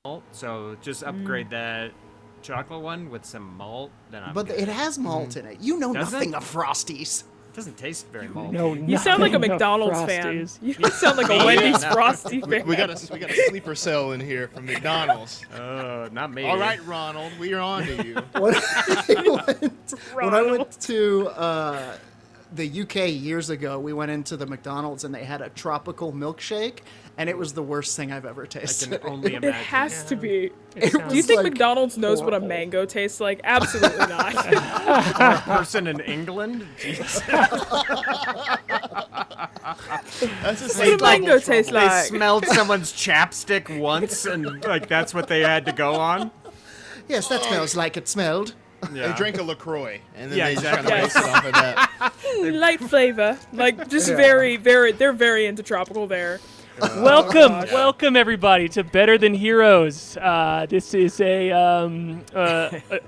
malt, so just upgrade that chocolate one with some malt. Then I'm But good. it has malt in it. You know Does nothing it? of Frosties. It doesn't taste very malty. No, You sound like a nothing of McDonald's fan. Frosties. You sound like a Wendy's No. Frosty fan. We got a sleeper cell in here from McDonald's. Not me. All right, Ronald, we are on to you. When I went to the UK years ago, we went into the McDonald's and they had a tropical milkshake, and it was the worst thing I've ever I tasted. can only imagine. It has to be. It Do you was, think like, McDonald's knows what a horrible. mango tastes like? Absolutely not. For a person in England? Jesus. That's just What a mango tastes They like. smelled someone's chapstick once, and like that's what they had to go on. Yes, that smells like it smelled. They drank a LaCroix, and then Yeah, they exactly. just kind of based it off of that. Light flavor. Like, just Yeah. very, they're very into tropical there. Welcome everybody to Better Than Heroes. This is a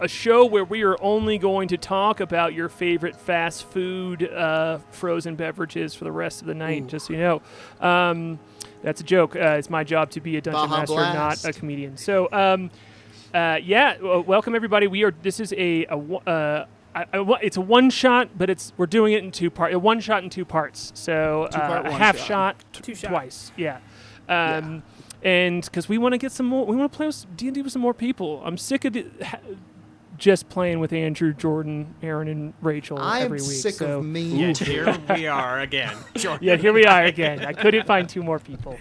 show where we are only going to talk about your favorite fast food frozen beverages for the rest of the night. Just so you know, that's a joke. It's my job to be a dungeon Baja master, Blast. not a comedian. So, welcome everybody. This is it's a one shot, but we're doing it in two parts. A one shot in two parts. So Two-part a one half shot. shot, Two shot. twice. Yeah. And because we want to get some more, we want to play with D&D with some more people. I'm sick of just playing with Andrew, Jordan, Aaron, and Rachel I every am week. sick so. of me. Yeah, here we are again. Yeah, here we are again. I couldn't find two more people.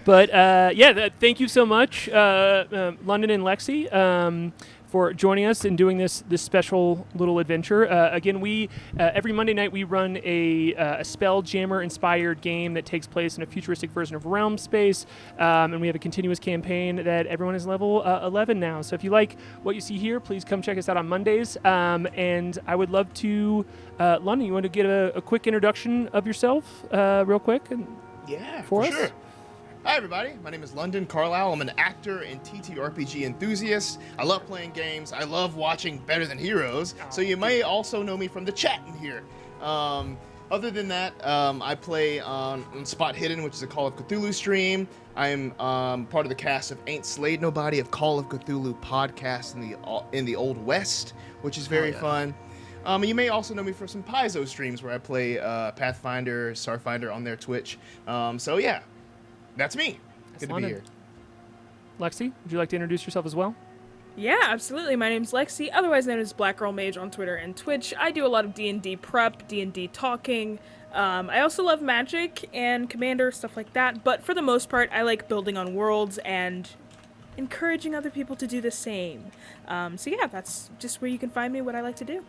Thank you so much, London and Lexi, for joining us and doing this special little adventure. Again, we every Monday night we run a Spelljammer inspired game that takes place in a futuristic version of Realm Space, and we have a continuous campaign that everyone is level 11 now. So if you like what you see here, please come check us out on Mondays. And I would love to, London, you want to get a quick introduction of yourself, real quick, and Yeah, for us? sure. Hi, everybody. My name is London Carlisle. I'm an actor and TTRPG enthusiast. I love playing games. I love watching Better Than Heroes. So you may also know me from the chat in here. Other than that, I play on Spot Hidden, which is a Call of Cthulhu stream. I'm part of the cast of Ain't Slayed Nobody, of Call of Cthulhu podcast in the Old West, which is very fun. You may also know me for some Paizo streams where I play Pathfinder, Starfinder on their Twitch. So yeah. That's me. Good to be London. here. Lexi, would you like to introduce yourself as well? Yeah, absolutely. My name's Lexi, otherwise known as Black Girl Mage on Twitter and Twitch. I do a lot of D&D prep, D&D talking. I also love magic and Commander, stuff like that. But for the most part, I like building on worlds and encouraging other people to do the same. So yeah, that's just where you can find me, what I like to do.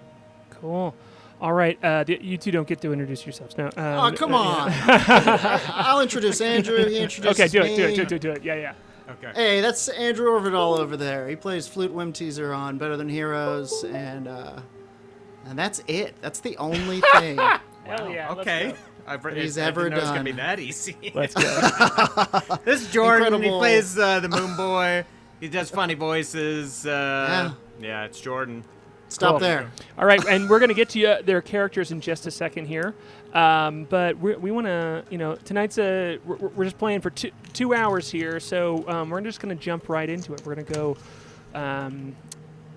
Cool. All right, you two don't get to introduce yourselves now. Oh, come on. I'll introduce Andrew. He introduces Okay, do me. it. Yeah. Okay. Hey, that's Andrew Orvidal over there. He plays Flute Whim Teaser on Better Than Heroes, and that's it. That's the only thing. Hell yeah. Okay. He's I ever didn't know it was gonna be done. that easy. Let's go. This is Jordan. Incredible. He plays the Moon Boy. He does funny voices. Yeah. Yeah, it's Jordan. Stop Cool. there. All right, and we're going to get to their characters in just a second here. But we want to, tonight's we're just playing for 2 hours here, so we're just going to jump right into it. We're going to go, we're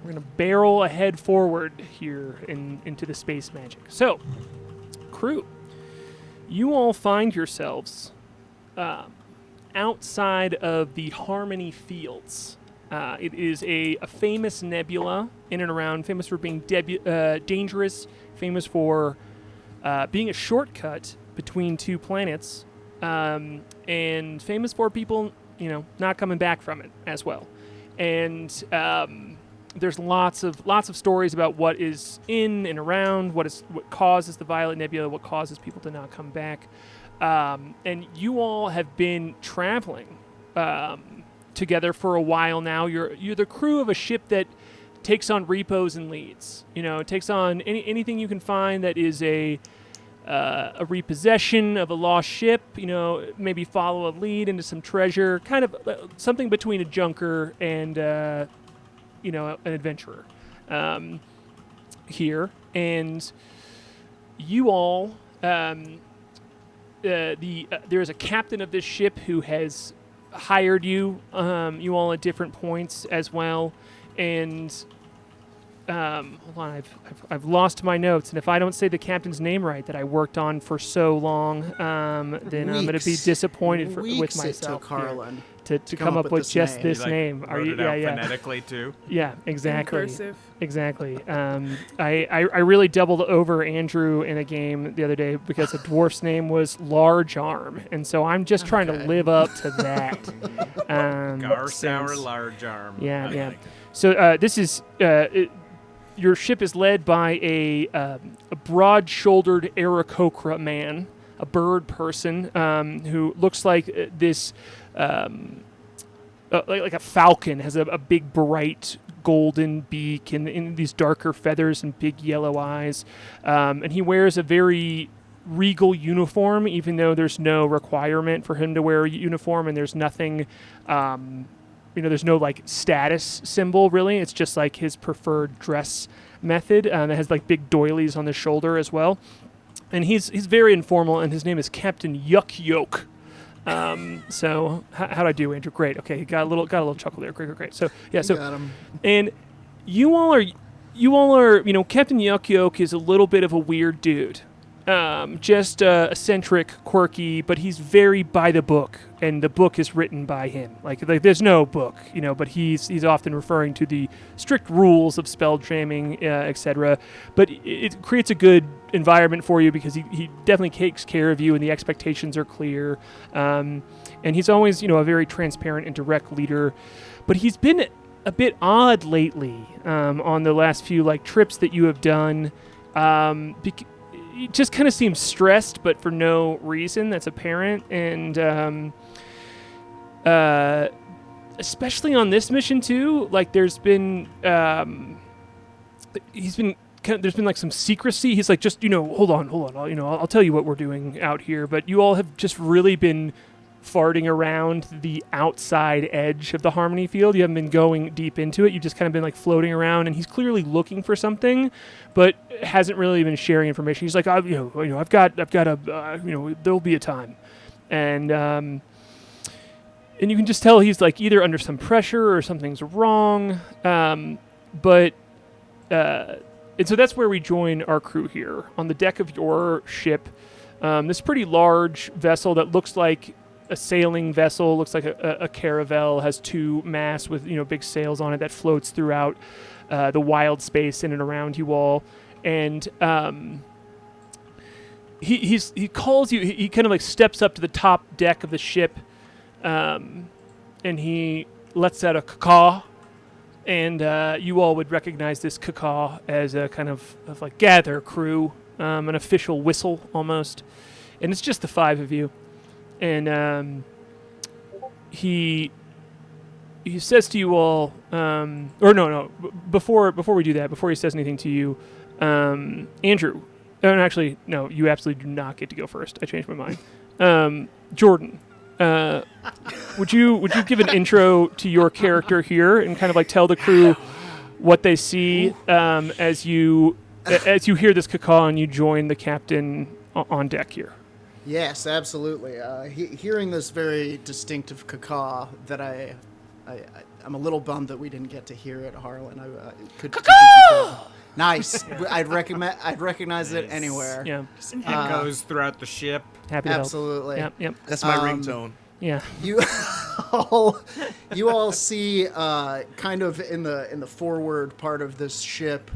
going to barrel ahead forward here into the space magic. So, crew, you all find yourselves outside of the Harmony Fields. It is a famous nebula in and around, famous for being dangerous, famous for being a shortcut between two planets, and famous for people, not coming back from it as well. And there's lots of stories about what is in and around, what causes the Violet Nebula, what causes people to not come back. And you all have been traveling together for a while now. You're the crew of a ship that takes on repos and leads. It takes on anything you can find that is a repossession of a lost ship. Maybe follow a lead into some treasure. Kind of something between a junker and an adventurer here. And you all, there is a captain of this ship who has hired you, you all at different points as well, and hold on, I've lost my notes, and if I don't say the captain's name right that I worked on for so long, then I'm going to be disappointed with myself. It took Harlan to come up with just name. this name. Wrote it out phonetically too. Yeah, exactly. In cursive. Exactly. I really doubled over Andrew in a game the other day because a dwarf's name was Large Arm, and so I'm just trying to live up to that. Sour Large Arm. Yeah. So this is your ship is led by a broad-shouldered Aarakocra man, a bird person who looks like this. Like a falcon, has a big bright golden beak and these darker feathers and big yellow eyes, and he wears a very regal uniform, even though there's no requirement for him to wear a uniform, and there's nothing, there's no like status symbol really. It's just like his preferred dress method. It has like big doilies on the shoulder as well, and he's very informal, and his name is Captain Yuck Yoke. So how'd I do, Andrew? Great. Okay, got a little chuckle there. Great. So yeah, Got him. and you all are, Captain Yuck Yoke is a little bit of a weird dude. Just eccentric, quirky, but he's very by the book, and the book is written by him. Like there's no book, but he's often referring to the strict rules of spell jamming, etc. But it creates a good environment for you because he definitely takes care of you, and the expectations are clear. And he's always, a very transparent and direct leader. But he's been a bit odd lately on the last few trips that you have done. He just kind of seems stressed, but for no reason that's apparent. And especially on this mission too, there's been there's been some secrecy. He's just hold on, I'll tell you what we're doing out here. But you all have just really been farting around the outside edge of the Harmony field. You haven't been going deep into it. You've just kind of been floating around, and he's clearly looking for something, but hasn't really been sharing information. He's like, I've got a, there'll be a time, and you can just tell he's either under some pressure or something's wrong, and so that's where we join our crew here on the deck of your ship. This pretty large vessel that looks like a sailing vessel, looks like a caravel, has two masts with big sails on it that floats throughout the wild space in and around you all. And he calls you. He kind of steps up to the top deck of the ship, and he lets out a caw. And you all would recognize this caw as a kind of gather crew, an official whistle almost. And it's just the five of you. And he says to you all, before we do that, before he says anything to you, Andrew, actually, no, you absolutely do not get to go first. I changed my mind. Jordan, would you give an intro to your character here and kind of tell the crew what they see as you hear this caw and you join the captain on deck here? Yes, absolutely. Hearing this very distinctive caw that I'm a little bummed that we didn't get to hear it, Harlan. Nice. I'd recognize it anywhere. Yeah. It goes throughout the ship. Happy to help. Absolutely. Yep. That's my ringtone. Yeah. You all see kind of in the forward part of this ship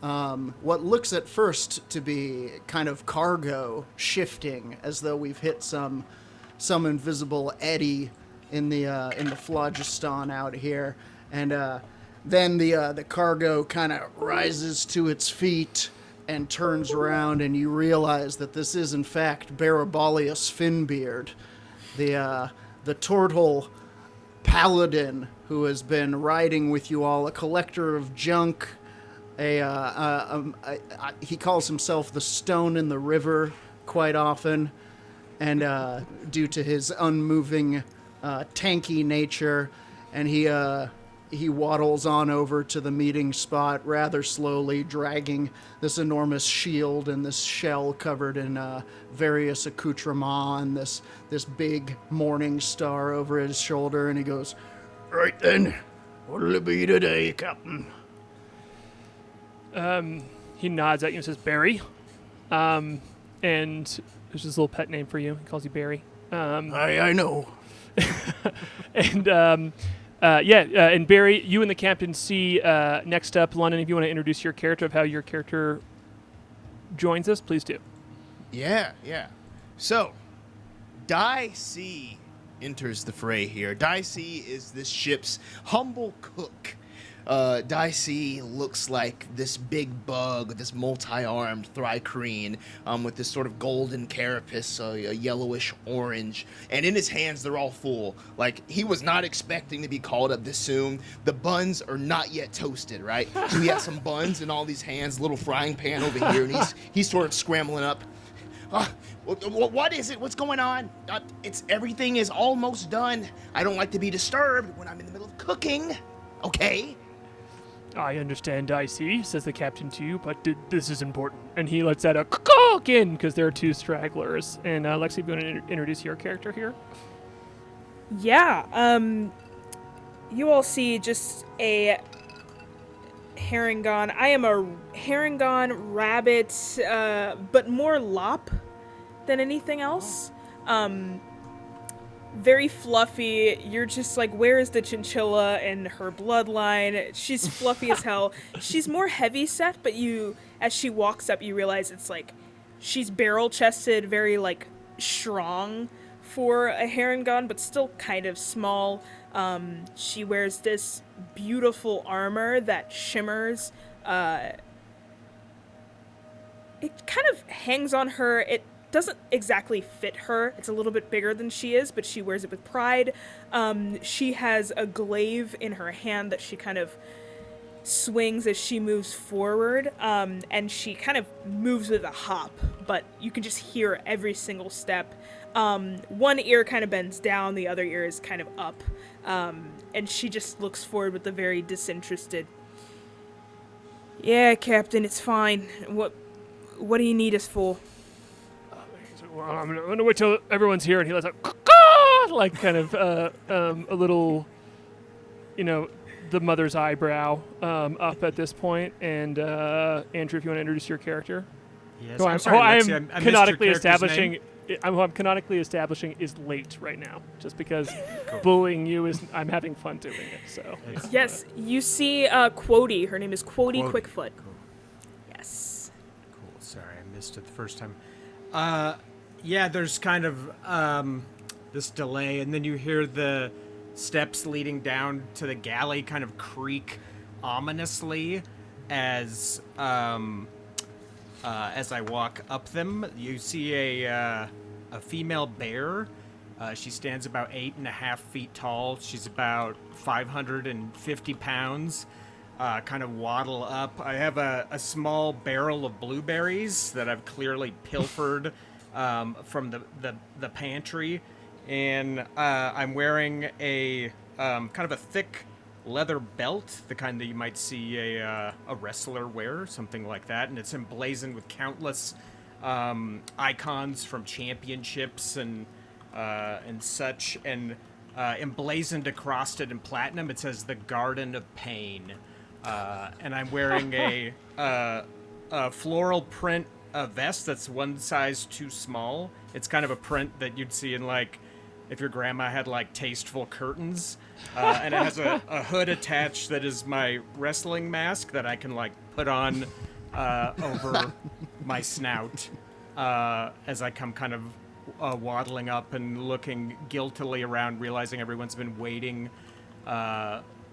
what looks at first to be kind of cargo shifting, as though we've hit some invisible eddy in the phlogiston out here, and then the cargo kind of rises to its feet and turns around, and you realize that this is in fact Barabalius Finbeard, the turtle paladin who has been riding with you all, a collector of junk. He calls himself the Stone in the River quite often, and due to his unmoving, tanky nature, and he he waddles on over to the meeting spot rather slowly, dragging this enormous shield and this shell covered in various accoutrements and this big morning star over his shoulder. And he goes, "Right then, what'll it be today, Captain?" He nods at you and says, "Barry." And there's this little pet name for you. He calls you Barry. I know. And and Barry, you and the captain see next up, London, if you want to introduce your character, of how your character joins us, please do. Yeah. So, Dai C enters the fray here. Dai C is this ship's humble cook. Dai C looks like this big bug, this multi-armed thri-kreen with this sort of golden carapace, a yellowish orange, and in his hands they're all full. Like, he was not expecting to be called up this soon. The buns are not yet toasted, right? So he has some buns in all these hands, little frying pan over here, and he's sort of scrambling up. What is it? What's going on? Everything is almost done. I don't like to be disturbed when I'm in the middle of cooking. Okay? I understand, I see, says the captain to you, but this is important. And he lets out a caw in because there are two stragglers. And Lexi, if you want to introduce your character here? Yeah, you all see just a Herringon. I am a Herringon rabbit, but more lop than anything else. Very fluffy. You're just like, where is the chinchilla in her bloodline? She's fluffy as hell. She's more heavy set, but as she walks up, you realize it's like she's barrel chested, very like strong for a Herringon, but still kind of small. She wears this beautiful armor that shimmers. It kind of hangs on her. It doesn't exactly fit her. It's a little bit bigger than she is, but she wears it with pride. She has a glaive in her hand that she kind of swings as she moves forward, and she kind of moves with a hop, but you can just hear every single step. One ear kind of bends down, the other ear is kind of up, and she just looks forward with a very disinterested, "Yeah, Captain, it's fine. What do you need us for?" Well, I'm gonna wait till everyone's here, and he lets out caw, like kind of a little, the mother's eyebrow up at this point. And Andrew, if you want to introduce your character. Yes, I'm sorry, Lexi, I missed canonically your character's establishing. name. Who I'm canonically establishing is late right now, just because bullying you is. I'm having fun doing it. So Yes, you see Quody. Her name is Quody Quody. Quickfoot. Cool. Yes. Cool. Sorry, I missed it the first time. Yeah, there's kind of this delay, and then you hear the steps leading down to the galley kind of creak ominously as I walk up them. You see a female bear. She stands about 8.5 feet tall. She's about 550 pounds. Kind of waddle up. I have a small barrel of blueberries that I've clearly pilfered from the pantry, and I'm wearing a kind of a thick leather belt, the kind that you might see a wrestler wear, something like that, and it's emblazoned with countless icons from championships and such, and emblazoned across it in platinum, it says "The Garden of Pain." And I'm wearing a floral print vest that's one size too small. It's kind of a print that you'd see in, like, if your grandma had, like, tasteful curtains. And it has a hood attached that is my wrestling mask that I can, like, put on over my snout as I come kind of waddling up and looking guiltily around, realizing everyone's been waiting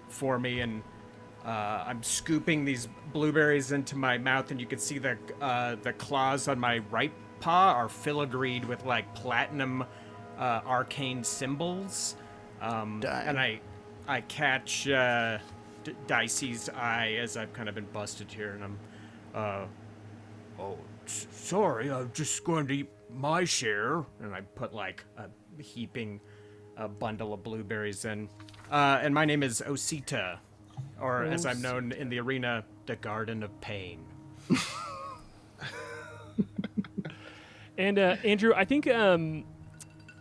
for me, and I'm scooping these blueberries into my mouth, and you can see the claws on my right paw are filigreed with like platinum arcane symbols. And I catch Dicey's eye as I've kind of been busted here, and I'm sorry, I'm just going to eat my share. And I put like a heaping bundle of blueberries in. And my name is Osita. Or as I'm known in the arena, the Garden of Pain. And Andrew, I think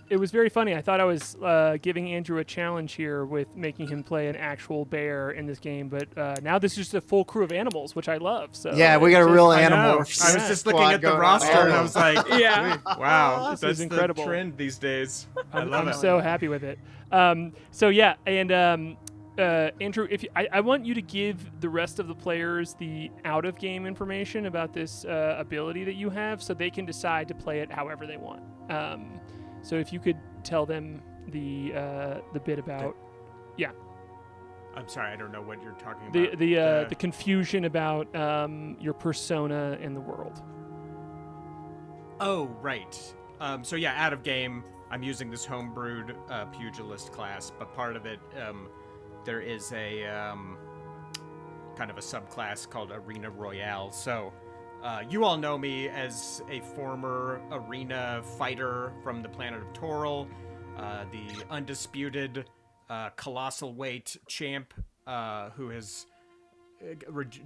it was very funny. I thought I was giving Andrew a challenge here with making him play an actual bear in this game, but now this is just a full crew of animals, which I love. So Yeah, we got a real I know. animorphs. I was just looking squad at the going roster on. and I was like, Yeah. wow, This that's is incredible. the trend these days. I love I'm it. so happy with it. So yeah, and Andrew, if I want you to give the rest of the players the out-of-game information about this ability that you have, so they can decide to play it however they want. So if you could tell them the bit about, I'm sorry, I don't know what you're talking the about. the confusion about your persona in the world. Oh, right. So yeah, out of game, I'm using this homebrewed pugilist class, but part of it, there is a kind of a subclass called Arena Royale. So you all know me as a former arena fighter from the planet of Toril, the undisputed colossal weight champ who has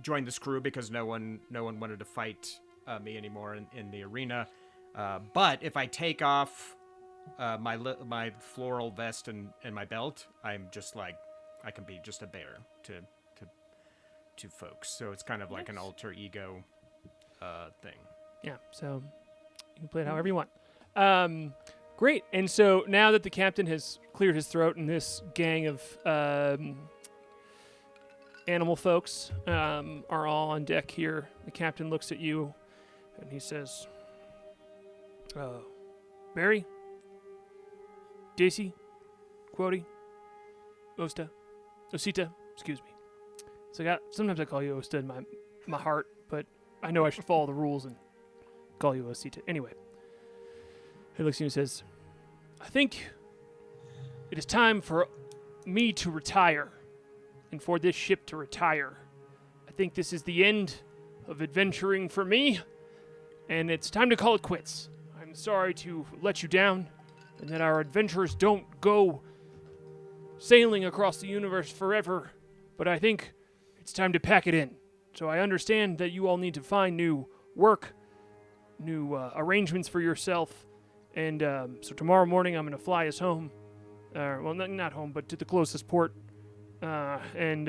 joined this crew because no one wanted to fight me anymore in the arena. But if I take off my floral vest and my belt, I'm just like, I can be just a bear to folks. So it's kind of like an alter ego thing. Yeah, so you can play it however you want. Great. And so now that the captain has cleared his throat and this gang of animal folks are all on deck here, the captain looks at you and he says, Barry, Daisy, Quody, Osita, excuse me. So sometimes I call you Osta in my heart, but I know I should follow the rules and call you Osita. Anyway, he looks at you and says, I think it is time for me to retire and for this ship to retire. I think this is the end of adventuring for me, and it's time to call it quits. I'm sorry to let you down, and that our adventures don't go sailing across the universe forever, but I think it's time to pack it in. So I understand that you all need to find new work, new arrangements for yourself, and so tomorrow morning I'm going to fly us home. Well, not home, but to the closest port, and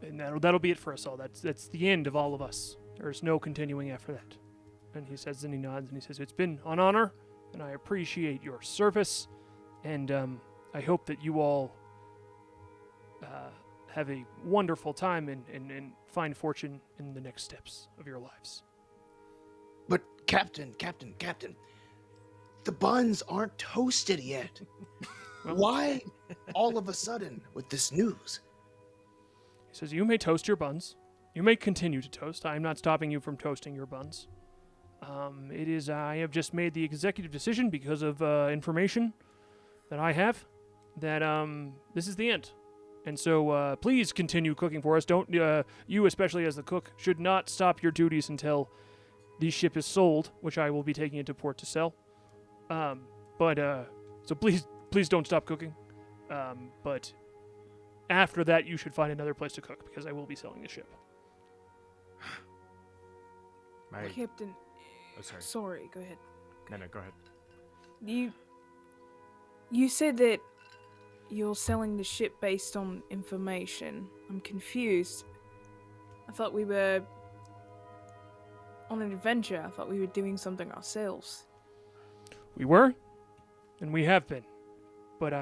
that'll be it for us all. That's the end of all of us. There's no continuing after that. And he says, and he nods, and he says, it's been an honor, and I appreciate your service, and I hope that you all have a wonderful time and find fortune in the next steps of your lives. But Captain, the buns aren't toasted yet. Why all of a sudden with this news? He says, you may toast your buns. You may continue to toast. I am not stopping you from toasting your buns. I have just made the executive decision because of information that I have that this is the end. And so please continue cooking for us. Don't you, especially as the cook, should not stop your duties until the ship is sold, which I will be taking into port to sell. So please don't stop cooking. But after that, you should find another place to cook because I will be selling the ship. Captain. Oh, sorry. Sorry, go ahead. No, go ahead. You said that you're selling the ship based on information. I'm confused. I thought we were on an adventure. I thought we were doing something ourselves. We were, and we have been. But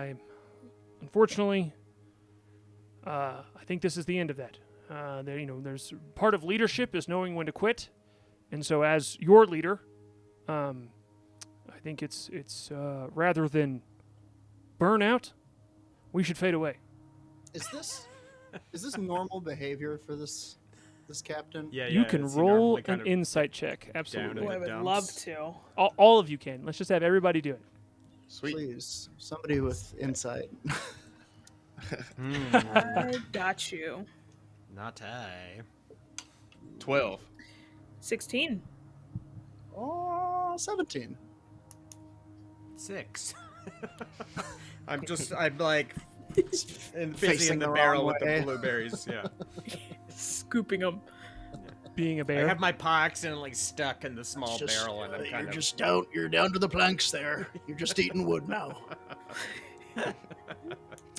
unfortunately, I think this is the end of that. There's part of leadership is knowing when to quit. And so as your leader, I think it's rather than burnout, we should fade away. Is this normal behavior for this captain? Yeah, You can is he roll normally an kind of insight check. down Absolutely. in Oh, I the would dumps? love to. All of you can. Let's just have everybody do it. Sweet. Please, somebody with insight. I got you. Not I. 12. 16. Oh, 17. 6. I'm like And busy Facing in the the barrel wrong with way. the blueberries, yeah. Scooping them. Being a I bear. have my paw accidentally stuck in the small barrel, and I'm kind of... You're down to the planks there. You're just eating wood now.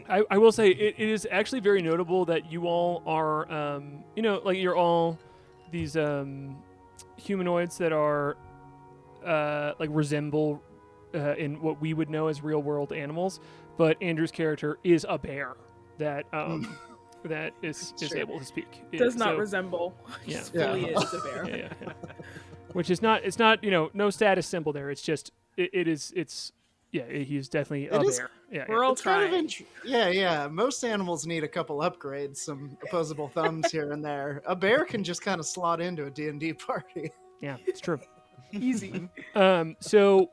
I will say it is actually very notable that you all are, like you're all these humanoids that are like resemble in what we would know as real world animals, but Andrew's character is a bear that that is able to speak. Does not So- resemble. Yeah. Fully is a bear. yeah. Which is not. It's not. No status symbol there. It's just. It's. Yeah. He's definitely a It is- bear. Yeah. We're all It's kind of trying. yeah. Most animals need a couple upgrades, some opposable thumbs here and there. A bear can just kind of slot into a D&D party. Yeah. It's true. Easy. So,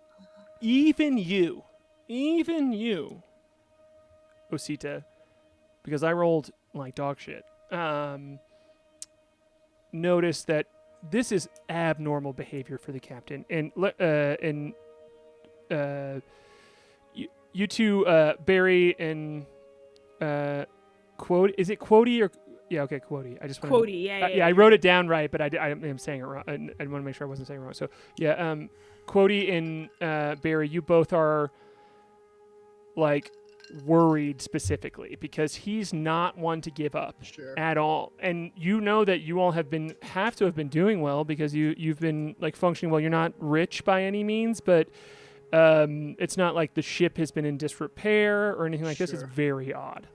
even you, Osita, because I rolled like dog shit. Notice that this is abnormal behavior for the captain, and you two, Barry and Quody. Is it Quody or? Yeah, okay, Quody. I just want Quody, yeah. I wrote it down right, but I am saying it wrong. I want to make sure I wasn't saying it wrong. So yeah, Quody and Barry, you both are like worried specifically because he's not one to give up at all, and you know that you all have to have been doing well because you've been like functioning well. You're not rich by any means, but it's not like the ship has been in disrepair or anything like this. It's very odd.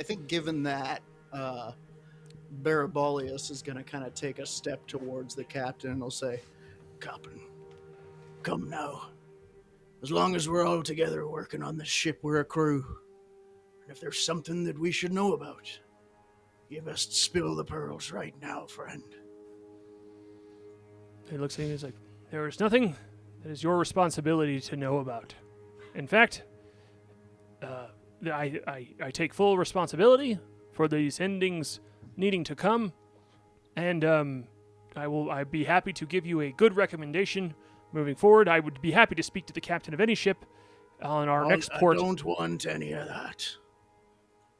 I think given that Barabolius is going to kind of take a step towards the captain and he'll say, Captain, come now. As long as we're all together working on this ship, we're a crew. And if there's something that we should know about, you best spill the pearls right now, friend. He looks at you and he's like, there is nothing that is your responsibility to know about. In fact, I take full responsibility for these endings needing to come, and I'd be happy to give you a good recommendation moving forward. I would be happy to speak to the captain of any ship on our next port. I don't want any of that.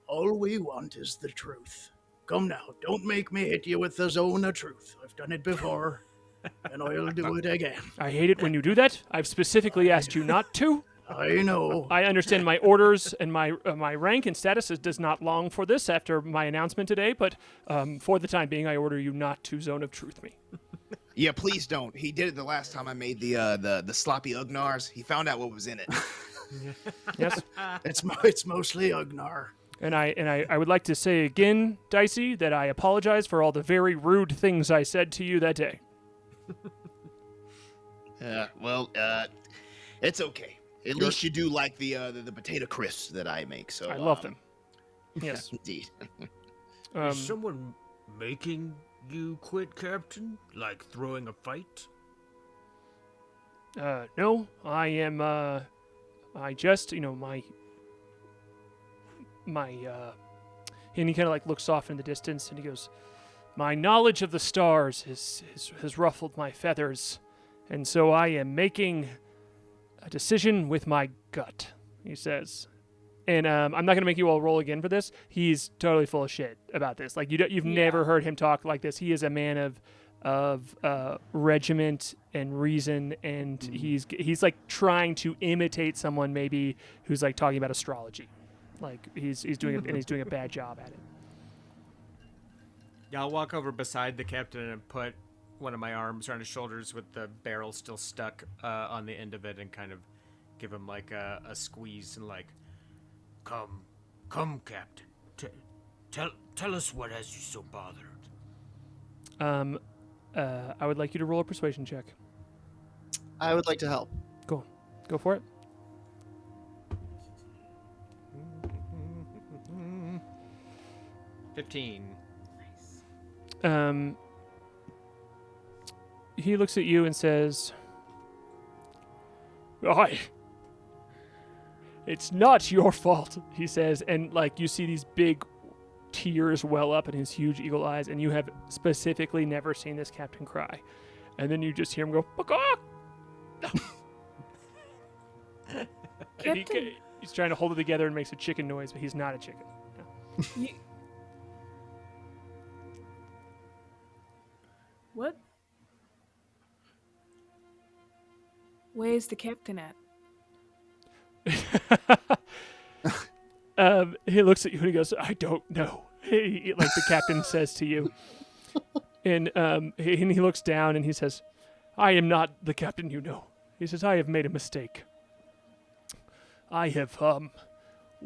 All we want is the truth. Come now, don't make me hit you with the zone of truth. I've done it before, and I'll do it again. I hate it when you do that. I've specifically asked you not to. I know. I understand my orders and my rank and status does not long for this after my announcement today, but for the time being, I order you not to zone of truth me. Yeah, please don't. He did it the last time I made the sloppy Ugnars. He found out what was in it. Yes, It's mostly Ugnar. and I would like to say again, Dicey, that I apologize for all the very rude things I said to you that day. It's okay. At least you do like the potato crisps that I make. So I love them. Yes. Indeed. Is someone making you quit, Captain? Like throwing a fight? No, I am. I just, my. And he kind of like looks off in the distance, and he goes, "My knowledge of the stars has ruffled my feathers, and so I am making a decision with my gut," he says. And I'm not going to make you all roll again for this. He's totally full of shit about this. Like you've never heard him talk like this. He is a man of regiment and reason, and he's like trying to imitate someone maybe who's like talking about astrology. Like he's doing it, and he's doing a bad job at it. Yeah, I'll walk over beside the captain and put one of my arms around his shoulders with the barrel still stuck on the end of it, and kind of give him like a squeeze and like, come, Captain. Tell us what has you so bothered. I would like you to roll a persuasion check. I would like to help. Cool. Go for it. 15. He looks at you and says, it's not your fault, he says, and like you see these big tears well up in his huge eagle eyes, and you have specifically never seen this captain cry. And then you just hear him go, "Baka!" He's trying to hold it together and makes a chicken noise, but he's not a chicken. No. You... What? Where's the captain at? He looks at you and he goes, I don't know. Like the captain says to you. And he looks down and he says, I am not the captain you know. He says, I have made a mistake. I have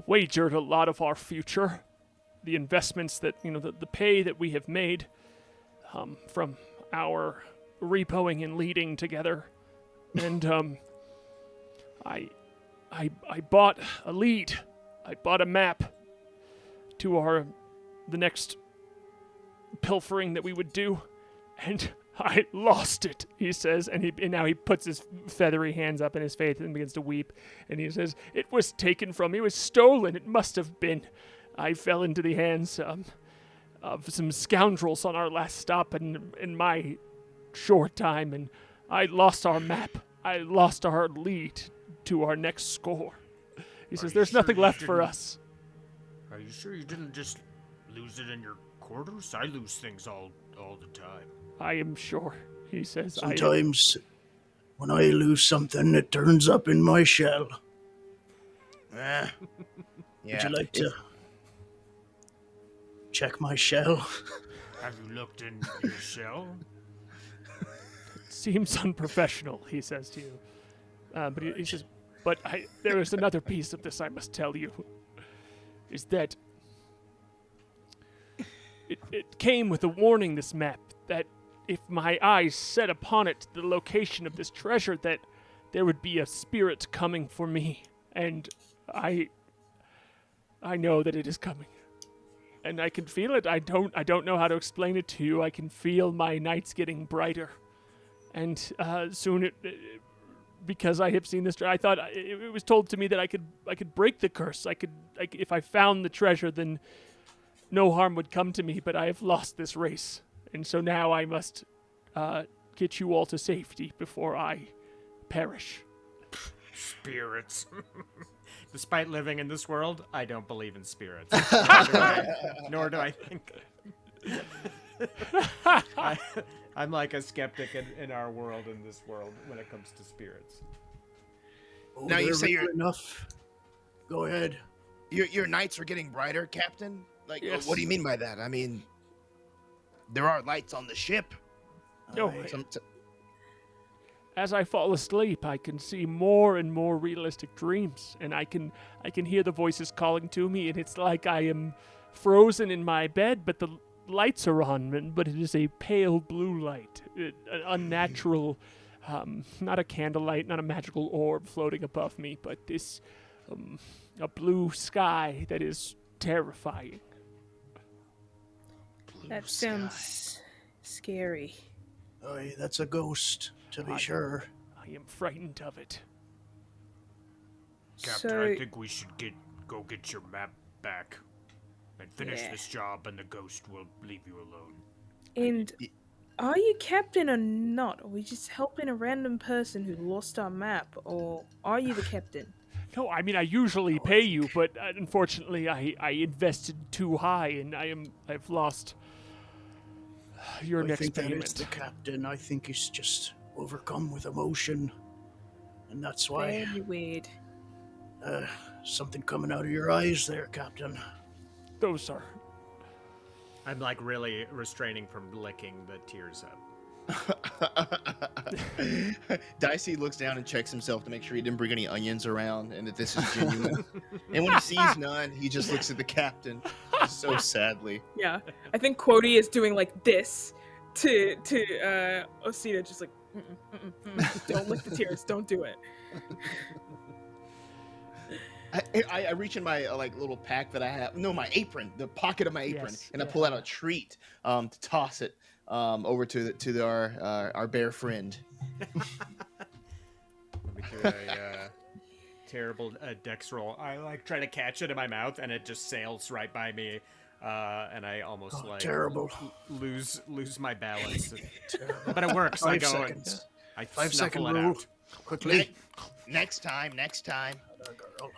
wagered a lot of our future, the investments that, the pay that we have made from our repoing and leading together. And I bought a lead. I bought a map to the next pilfering that we would do, and I lost it, he says, and now he puts his feathery hands up in his face and begins to weep, and he says, it was taken from me, it was stolen, it must have been. I fell into the hands of some scoundrels on our last stop in my short time, and I lost our map. I lost our lead to our next score. He says, there's nothing left for us. Are you sure you didn't just lose it in your quarters? I lose things all the time. I am sure, he says. Sometimes when I lose something, it turns up in my shell. Yeah. Would you like to check my shell? Have you looked in your shell? Seems unprofessional, he says to you. But he says, but there is another piece of this I must tell you. Is that it came with a warning, this map, that if my eyes set upon it, the location of this treasure, that there would be a spirit coming for me. And I know that it is coming. And I can feel it. I don't know how to explain it to you. I can feel my nights getting brighter. And soon because I have seen this, I thought it was told to me that I could break the curse. If I found the treasure, then no harm would come to me. But I have lost this race, and so now I must get you all to safety before I perish. Spirits. Despite living in this world, I don't believe in spirits. Nor do I think. I'm like a skeptic in our world, in this world, when it comes to spirits. Oh, Now you say you're enough. Go ahead. Your nights are getting brighter, Captain? Like, Yes. what do you mean by that? I mean, there are lights on the ship. No, Some- as I fall asleep, I can see more and more realistic dreams, and I can hear the voices calling to me, and it's like I am frozen in my bed, but the lights are on, but it is a pale blue light, an unnatural, not a candlelight, not a magical orb floating above me, but this, a blue sky that is terrifying. That sounds scary. Aye, that's a ghost, to be sure. I am frightened of it. Captain, So- I think we should go get your map back and finish Yeah. this job, and the ghost will leave you alone. And are you captain or not? Are we just helping a random person who lost our map, or are you the captain? No, I mean, I usually pay you, but unfortunately I invested too high, and I've lost your I next think that payment. is the captain. I think he's just overcome with emotion. And that's why Very weird. something coming out of your eyes there, Captain. Those are... I'm like really restraining from licking the tears up. Dicey looks down and checks himself to make sure he didn't bring any onions around and that this is genuine. And when he sees none, he just looks at the captain so sadly. Yeah, I think Quody is doing like this to Osita, just like, don't lick the tears, don't do it. I reach in my little pack that I have. No, my apron, the pocket of my apron, Yes, and I yeah. pull out a treat to toss it over to our bear friend. Let me do a terrible dex roll. I try to catch it in my mouth, and it just sails right by me, and I almost Terrible. lose my balance. But it works. I 5 go seconds. and I 5 second snuffle it rule. out. Quickly. Next time. Girl.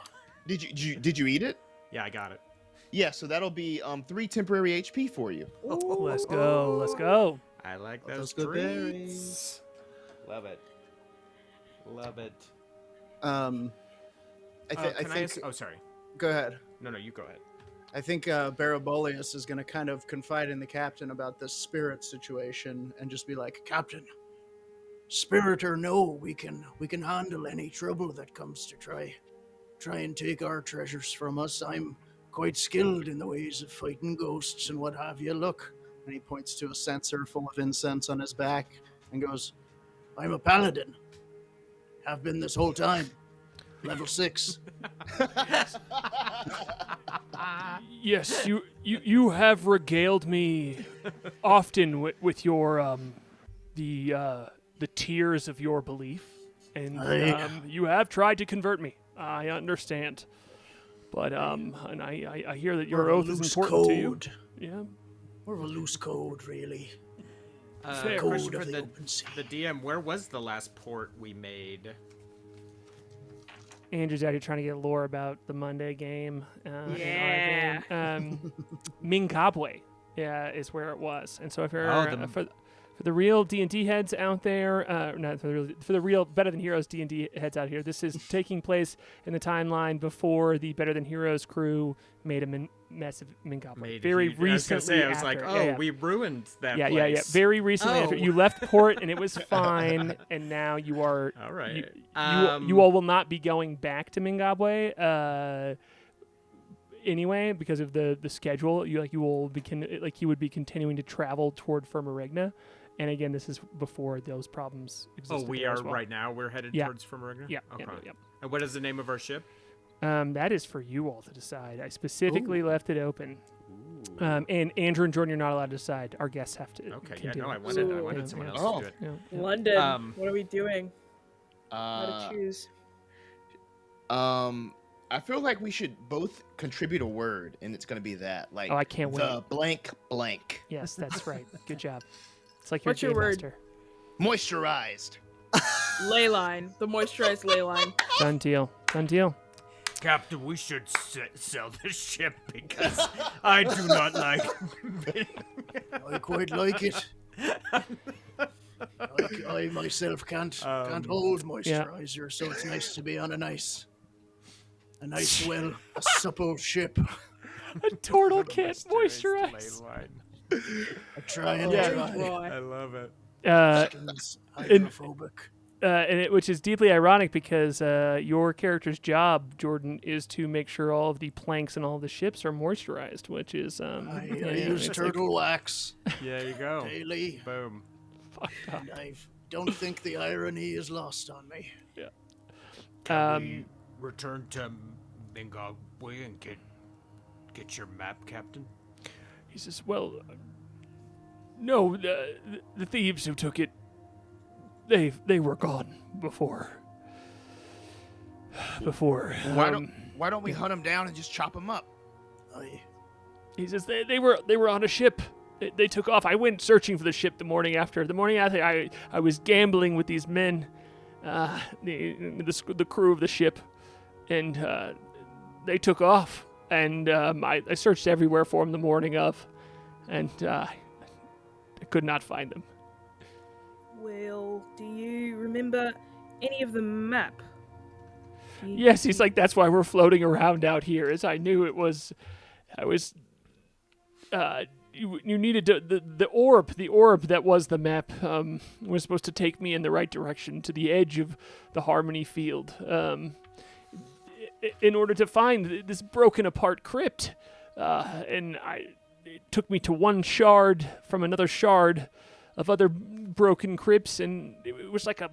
Did you eat it? Yeah, I got it. Yeah, so that'll be 3 temporary HP for you. Let's go. Let's go. I like Those those good treats. berries. Love it. Love it. I Can I think. ask? Oh, sorry. Go ahead. No, you go ahead. I think Barabolius is going to kind of confide in the captain about this spirit situation and just be like, Captain, spirit or no, we can handle any trouble that comes to try and take our treasures from us. I'm quite skilled in the ways of fighting ghosts and what have you. Look. and he points to a censer full of incense on his back and goes, I'm a paladin. Have been this whole time. Level 6. Yes, you have regaled me often with your the tears of your belief, and you have tried to convert me. I understand, but and I hear that your oath is important to you. Yeah, More of a loose code, really. Fair. Question Code for of the the open sea. DM: where was the last port we made? Andrew's out here trying to get lore about the Monday game. Yeah. Mingabwe, is where it was, and so if you're Oh, for the real D&D heads out there, not for the real Better Than Heroes D&D heads out here, this is taking place in the timeline before the Better Than Heroes crew made a mess of Mingabwe. Very recently. I was gonna say, I was like, after. oh, Yeah. we ruined that Yeah, place. yeah. Very recently after Oh. you left port and it was fine, and now you are. All right. You all will not be going back to Mingabwe. Anyway, because of the schedule, you would be continuing to travel toward Firmaregna, and again, this is before those problems Oh, existed. we there are as well. right now. We're headed Yeah. towards Firmaregna? Yeah. Okay. Yeah. And what is the name of our ship? That is for you all to decide. I specifically left it open. And Andrew and Jordan, you're not allowed to decide. Our guests have to. Okay. Yeah. continue. No, I wanted Yeah, someone yeah. else Oh. to do it. Yeah. London, what are we doing? How to Uh, choose? I feel like we should both contribute a word, and it's gonna be that. Like, Oh, I can't wait. the blank blank. Yes, that's right. Good job. It's like your What's your game word? master. Moisturized. Ley line. The moisturized ley line. Done deal. Done deal. Captain, we should sell the ship because I do not like. I quite like it. I myself can't hold moisturizer, so it's nice to be on a nice, well, a supple ship. A turtle can't moisturize. I try and Yeah. try. Boy. I love it. Skin's hydrophobic. Which is deeply ironic because your character's job, Jordan, is to make sure all of the planks and all of the ships are moisturized, which is I yeah, use it's turtle wax There you go. daily, Boom. like, fucked up. and I don't think the irony is lost on me. Can we return to Mingabwe and get your map, Captain? He says, "Well, no, the thieves who took it, they were gone before. Why don't we hunt them down and just chop them up? He says they were on a ship. They took off. I went searching for the ship the morning after. The morning after, I was gambling with these men, the crew of the ship, and they took off. And I searched everywhere for them the morning of, and I could not find them. Well, do you remember any of the map? Yes, he's like, that's why we're floating around out here. As I knew it was, you needed to, the orb that was the map was supposed to take me in the right direction to the edge of the Harmony Field, in order to find this broken apart crypt, and it took me to one shard from another shard of other broken crypts, and it was like a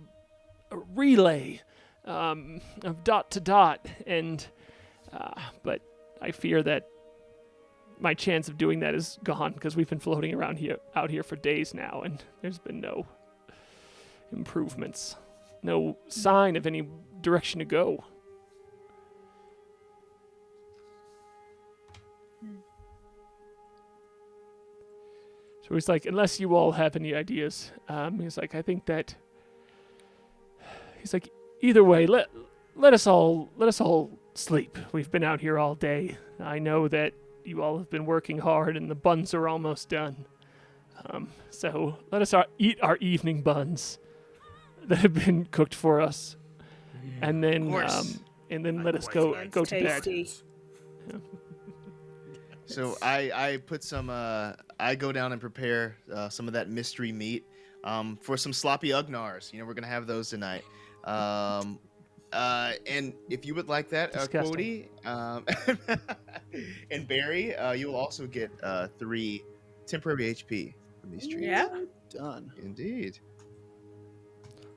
relay of dot to dot, and but I fear that my chance of doing that is gone because we've been floating out here for days now, and there's been no improvements, no sign of any direction to go. So he's like, unless you all have any ideas, he's like, I think that. He's like, either way, let us all sleep. We've been out here all day. I know that you all have been working hard and the buns are almost done. So let us eat our evening buns that have been cooked for us. And then let us go to bed. Tasty. So I put some. I go down and prepare some of that mystery meat for some sloppy ugnars. We're gonna have those tonight. And if you would like that, Disgusting. Cody, and Barry, you will also get 3 temporary HP from these treats. Yeah. Done. Indeed.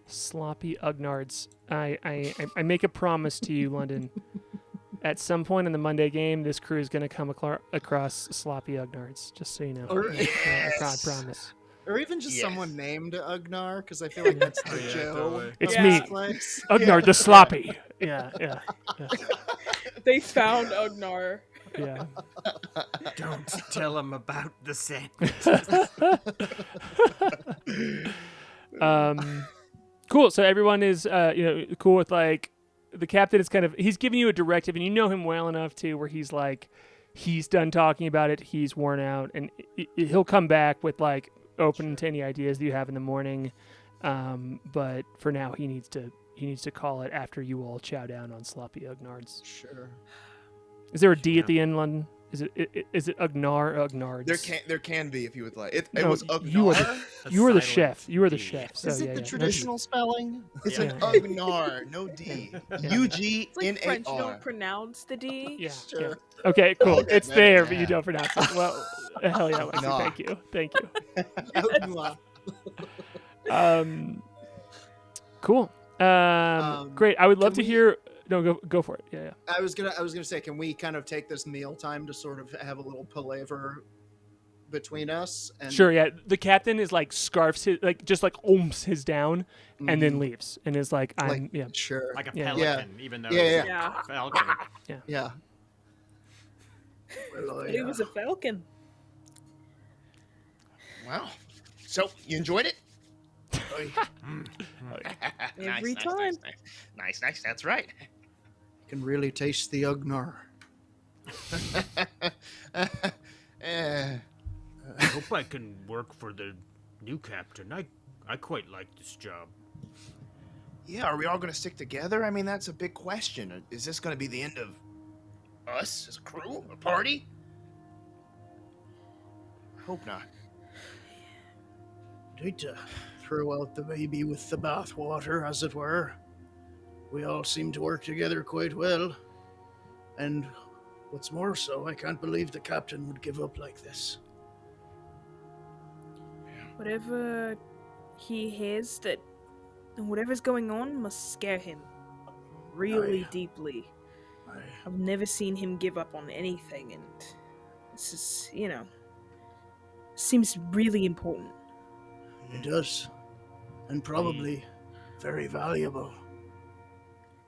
Sloppy ugnards. I make a promise to you, London. At some point in the Monday game, this crew is going to come across sloppy ugnards. Just so you know. Or, I promise. or even just Yes. someone named Ugnar, because I feel like that's the yeah, Joe. totally. It's of me. this place. Ugnard the sloppy. Yeah. They found Ugnar. Yeah. Don't tell him about the sandwich. Cool. So everyone is, cool with like the captain is he's giving you a directive, and you know him well enough too, where he's like, he's done talking about it, he's worn out, and he'll come back with like open to any ideas that you have in the morning. But for now, he needs to call it after you all chow down on sloppy ugnards. Sure. Is there a D at the end, London? Is it Ugnar or Ugnards? There can be if you would like. It No, was Ugnar. you are the silent chef. You are the D. chef. So, Is it yeah, the yeah. traditional spelling? It's Yeah. an Ugnar, no D. It's like Ugnar. French don't pronounce the D. Yeah. Sure. Yeah. Okay, cool. Okay, It's better, there, but yeah. you don't pronounce it. Well, hell yeah, Lexi. Nah. Thank you. Ugnar. Cool. Great. I would love to can we- hear. No, go for it. Yeah. I was gonna say, can we kind of take this meal time to sort of have a little palaver between us? And Sure. Yeah. The captain is like scarfs his just like ohms his down and then leaves and is like I'm Like, Sure. Like a Yeah. pelican, even though Yeah, it's yeah. a falcon. Yeah. Well, But it was a falcon. Wow. So you enjoyed it? Every time. Nice. That's right. can really taste the Ugnar. Eh, I hope I can work for the new captain. I quite like this job. yeah, are we all going to stick together? I mean, that's a big question. Is this going to be the end of us as a crew, a party? I hope not. I'd hate to throw out the baby with the bathwater, as it were. We all seem to work together quite well. And what's more so, I can't believe the captain would give up like this. Whatever he hears whatever's going on must scare him really Aye. deeply. I, I've never seen him give up on anything, and this is, seems really important. it does. And probably very valuable.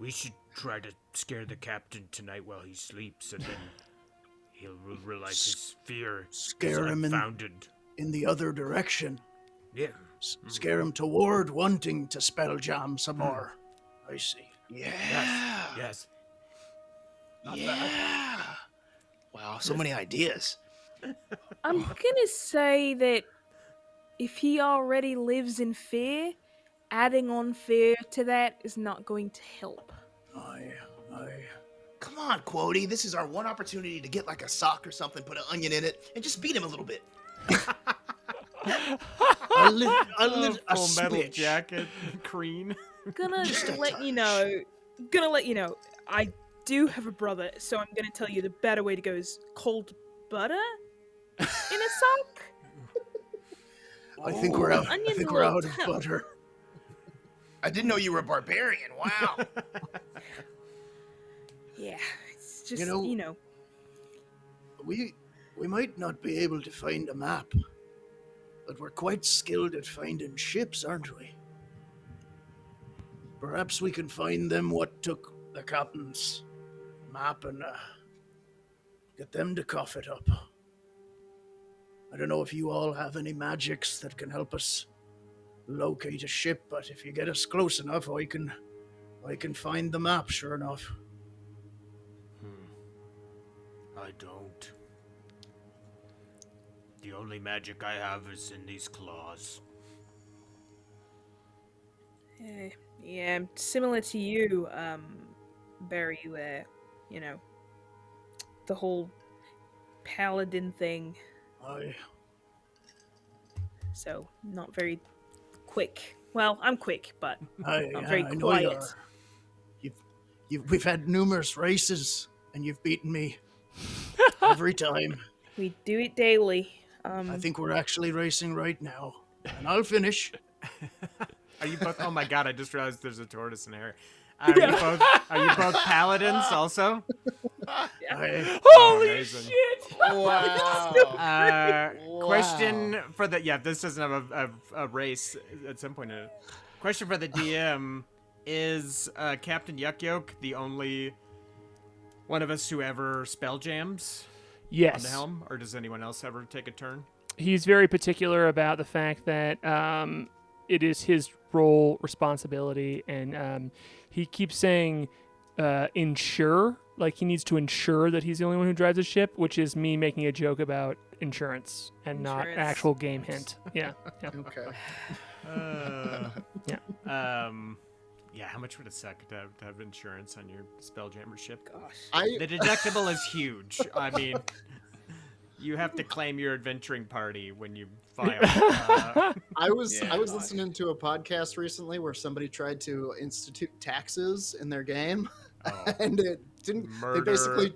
We should try to scare the captain tonight while he sleeps, and then he'll realize his fear Scare is him unfounded. in the other direction. Yeah. Scare him toward wanting to spelljam some more. I see. Yeah. Yes. Yeah. Wow, so many ideas. I'm gonna say that if he already lives in fear, adding on fear to that is not going to help. I Come on, Quody. This is our one opportunity to get like a sock or something, put an onion in it, and just beat him a little bit. I lit a Full metal switch. jacket, cream. Gonna Just a let you know. I do have a brother, so I'm gonna tell you the better way to go is cold butter in a sock. I think we're out. I Onion think we're will out of help. butter. I didn't know you were a barbarian. Wow. Yeah, it's just You know- We might not be able to find a map, but we're quite skilled at finding ships, aren't we? Perhaps we can find them what took the captain's map and get them to cough it up. I don't know if you all have any magics that can help us locate a ship, but if you get us close enough, I can find the map. Sure enough. don't. The only magic I have is in these claws. Yeah, similar to you, Barry, where, the whole paladin thing. Aye. So, not very quick. Well, I'm quick, but Aye, not very I know you quiet. are. We've had numerous races, and you've beaten me every time. We do it daily. I think we're actually racing right now, and I'll finish. Are you both? Oh my god! I just realized there's a tortoise in here. Are you both paladins also? Aye. Holy amazing. shit! Wow. Question for the This doesn't have a race at some point in it. Question for the DM: Is Captain Yuck Yolk the only one of us who ever spell jams on Yes. the helm, or does anyone else ever take a turn? He's very particular about the fact that it is his role, responsibility, and he keeps saying ensure, like he needs to ensure that he's the only one who drives a ship, which is me making a joke about insurance and not Insurance. actual game hint. Yeah. Okay. Yeah, how much would it suck to have insurance on your Spelljammer ship? Gosh. The deductible is huge. I mean, you have to claim your adventuring party when you file. I was Yeah. listening to a podcast recently where somebody tried to institute taxes in their game, Oh. and it didn't. Murder. They basically,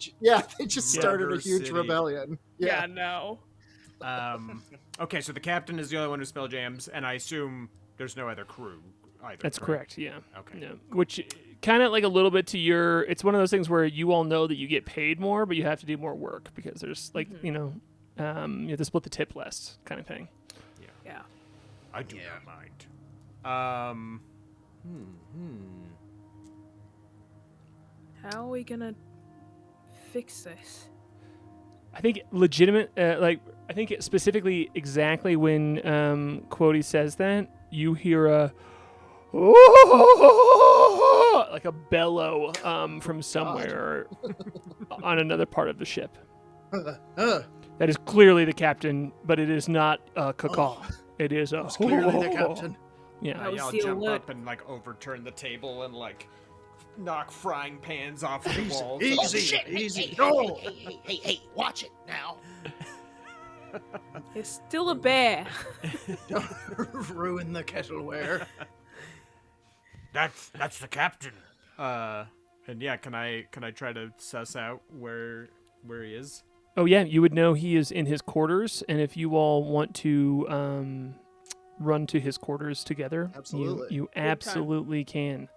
they just started a Murder huge City. rebellion. Yeah, no. Okay, so the captain is the only one who spell jams, and I assume there's no other crew either. That's correct. Yeah. Okay. Yeah. Which kind of like a little bit to your. It's one of those things where you all know that you get paid more, but you have to do more work because there's like you have to split the tip less kind of thing. Yeah. I do not mind. How are we gonna fix this? I think legitimate. I think specifically exactly when Quody says that, you hear a like a bellow from somewhere on another part of the ship. That is clearly the captain, but it is not a cacaw. It is a It's clearly the captain. Yeah. That was I'll the jump alert. up and like overturn the table and like knock frying pans off the walls. Easy, easy. No. Hey, watch it now. It's still a bear. Don't ruin the kettleware. That's the captain. And yeah, can I try to suss out where he is? Oh yeah, you would know he is in his quarters, and if you all want to run to his quarters together, Absolutely. you absolutely can.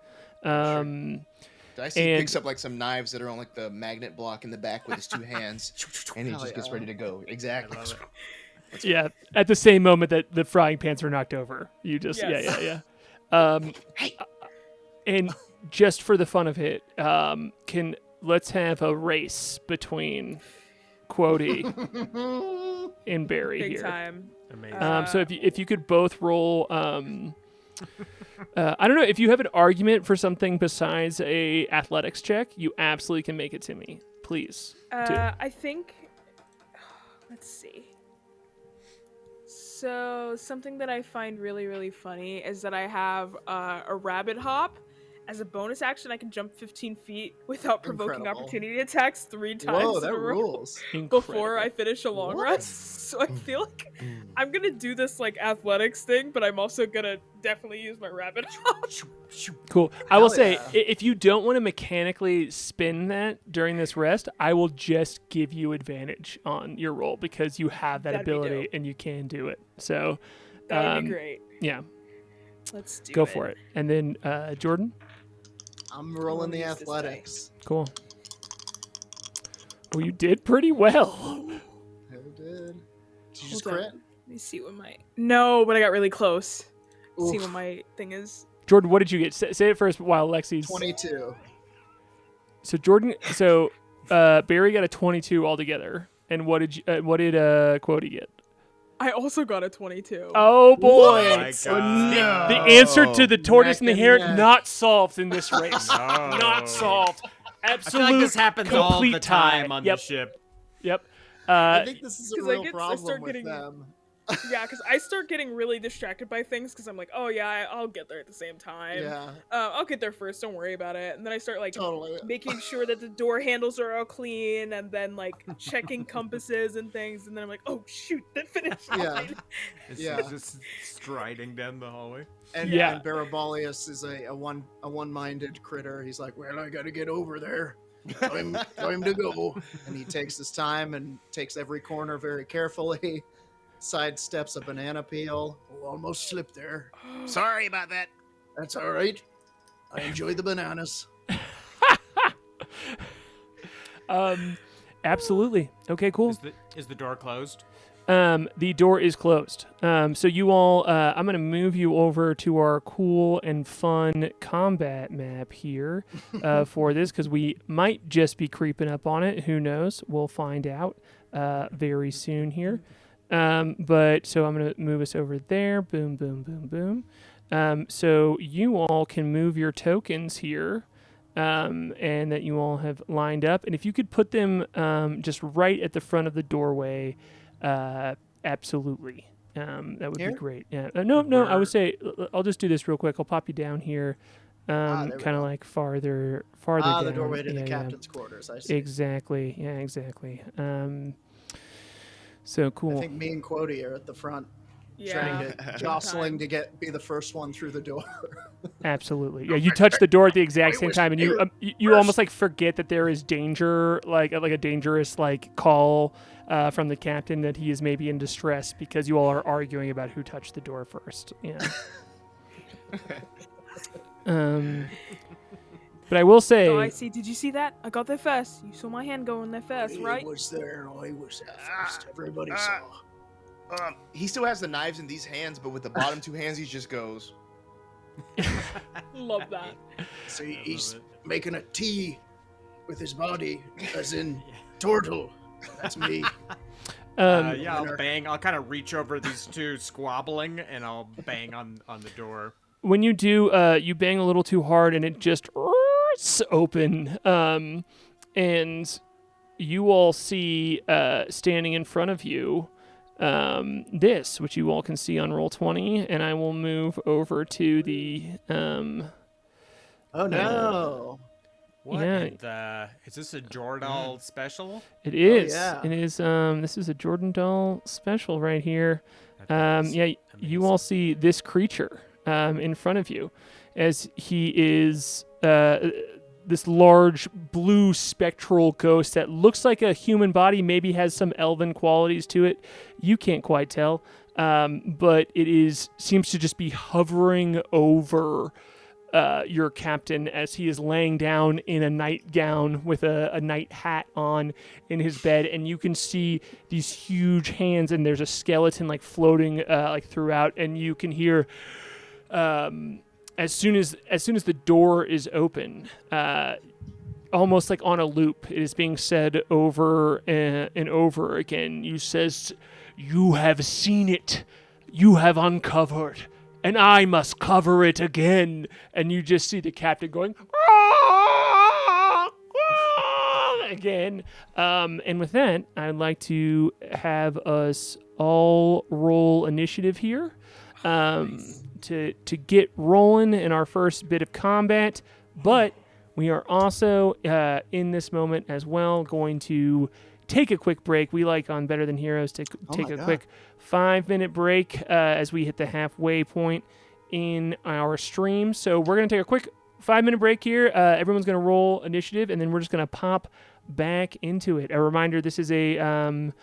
I see he And- picks up like some knives that are on like the magnet block in the back with his two hands, and he Hell just gets yeah. ready to go. Exactly. Yeah, at the same moment that the frying pans are knocked over, you just Yes. yeah. Hey, And just for the fun of it, let's have a race between Quody and Barry Big here. time. Amazing. So if you could both roll, I don't know if you have an argument for something besides a athletics check, you absolutely can make it to me, please. I think. Let's see. So something that I find really, really funny is that I have a rabbit hop. As a bonus action, I can jump 15 feet without provoking Incredible. opportunity attacks 3 times Whoa, in that a row rules. before I finish a long What? rest. So I feel like I'm gonna do this like athletics thing, but I'm also gonna definitely use my rabbit hop. Cool. I will Hell say, yeah. if you don't want to mechanically spin that during this rest, I will just give you advantage on your roll because you have that That'd be ability dope. and you can do it. So, That would be great. yeah, Let's do go it. for it. And then Jordan, I'm rolling the Use this athletics. cool. Well, you did pretty well. I did. Did you just Hold on. crit? Let me see what my. No, but I got really close. See Oof. what my thing is. Jordan, what did you get? Say it first while Lexi's. 22. So Jordan, Barry got a 22 altogether. And what did Quody get? I also got a 22. Oh boy! My God. The answer to the tortoise and the Neck hare and neck. not solved in this race. No. Not solved. I feel Absolute. like this happens all the complete tie. time on Yep. the ship. Yep. I think this is a 'cause I real get- I problem start with getting- them. Yeah, because I start getting really distracted by things because I'm like, oh yeah, I'll get there at the same time. Yeah, I'll get there first. Don't worry about it. And then I start like totally. making sure that the door handles are all clean, and then like checking compasses and things. And then I'm like, oh shoot, the finish Yeah. line. It's Yeah. just striding down the hallway. And, Yeah. and Barabalius is a one-minded critter. He's like, well, I gotta get over there. Time to go. And he takes his time and takes every corner very carefully. Sidesteps a banana peel. Oh, almost slipped there. Sorry about that. That's all right. I enjoy the bananas. Absolutely. Okay, cool. Is the door closed? The door is closed. So you all, I'm going to move you over to our cool and fun combat map here for this, because we might just be creeping up on it. Who knows? We'll find out very soon here. But so I'm going to move us over there. Boom, boom, boom, boom. So you all can move your tokens here. And that you all have lined up. And if you could put them just right at the front of the doorway, absolutely. That would Here? be great. Yeah. No, I would say I'll just do this real quick. I'll pop you down here, there we kind of go. like farther down. The doorway to Yeah, the yeah. captain's quarters. I see. Exactly. Yeah, exactly. So cool. I think me and Quody are at the front, Yeah. trying to jostling to be the first one through the door. Absolutely. Yeah, you touch the door at the exact I same was time, and you there you almost like forget that there is danger, like a dangerous like call from the captain that he is maybe in distress because you all are arguing about who touched the door first. Yeah. But I will say, Oh, I see. Did you see that? I got there first. You saw my hand going there first, I right? was there. I was there first. Everybody saw. He still has the knives in these hands, but with the bottom two hands, he just goes. Love that. See, I he's love making a T with his body, as in turtle. That's me. Yeah, I'll bang. I'll kind of reach over these two squabbling, and I'll bang on the door. when you do, you bang a little too hard, and it just open, and you all see standing in front of you this, which you all can see on Roll20, and I will move over to the Oh no! What? Yeah. And, is this a Jordal special? It is. yeah. It is. This is a Jordan Doll special right here. That is Yeah, you amazing. all see this creature in front of you, as he is this large blue spectral ghost that looks like a human body, maybe has some elven qualities to it. You can't quite tell, but it seems to just be hovering over your captain as he is laying down in a nightgown with a night hat on in his bed, and you can see these huge hands, and there's a skeleton like floating like throughout, and you can hear as soon as the door is open, almost like on a loop, it is being said over and over again. You says, "You have seen it, you have uncovered, and I must cover it again." And you just see the captain going again. And with that, I'd like to have us all roll initiative here. To get rolling in our first bit of combat, but we are also in this moment as well going to take a quick break. We like on Better Than Heroes to take my a God. quick 5-minute break as we hit the halfway point in our stream. So we're going to take a quick 5-minute break here. Everyone's going to roll initiative, and then we're just going to pop back into it. A reminder, this is a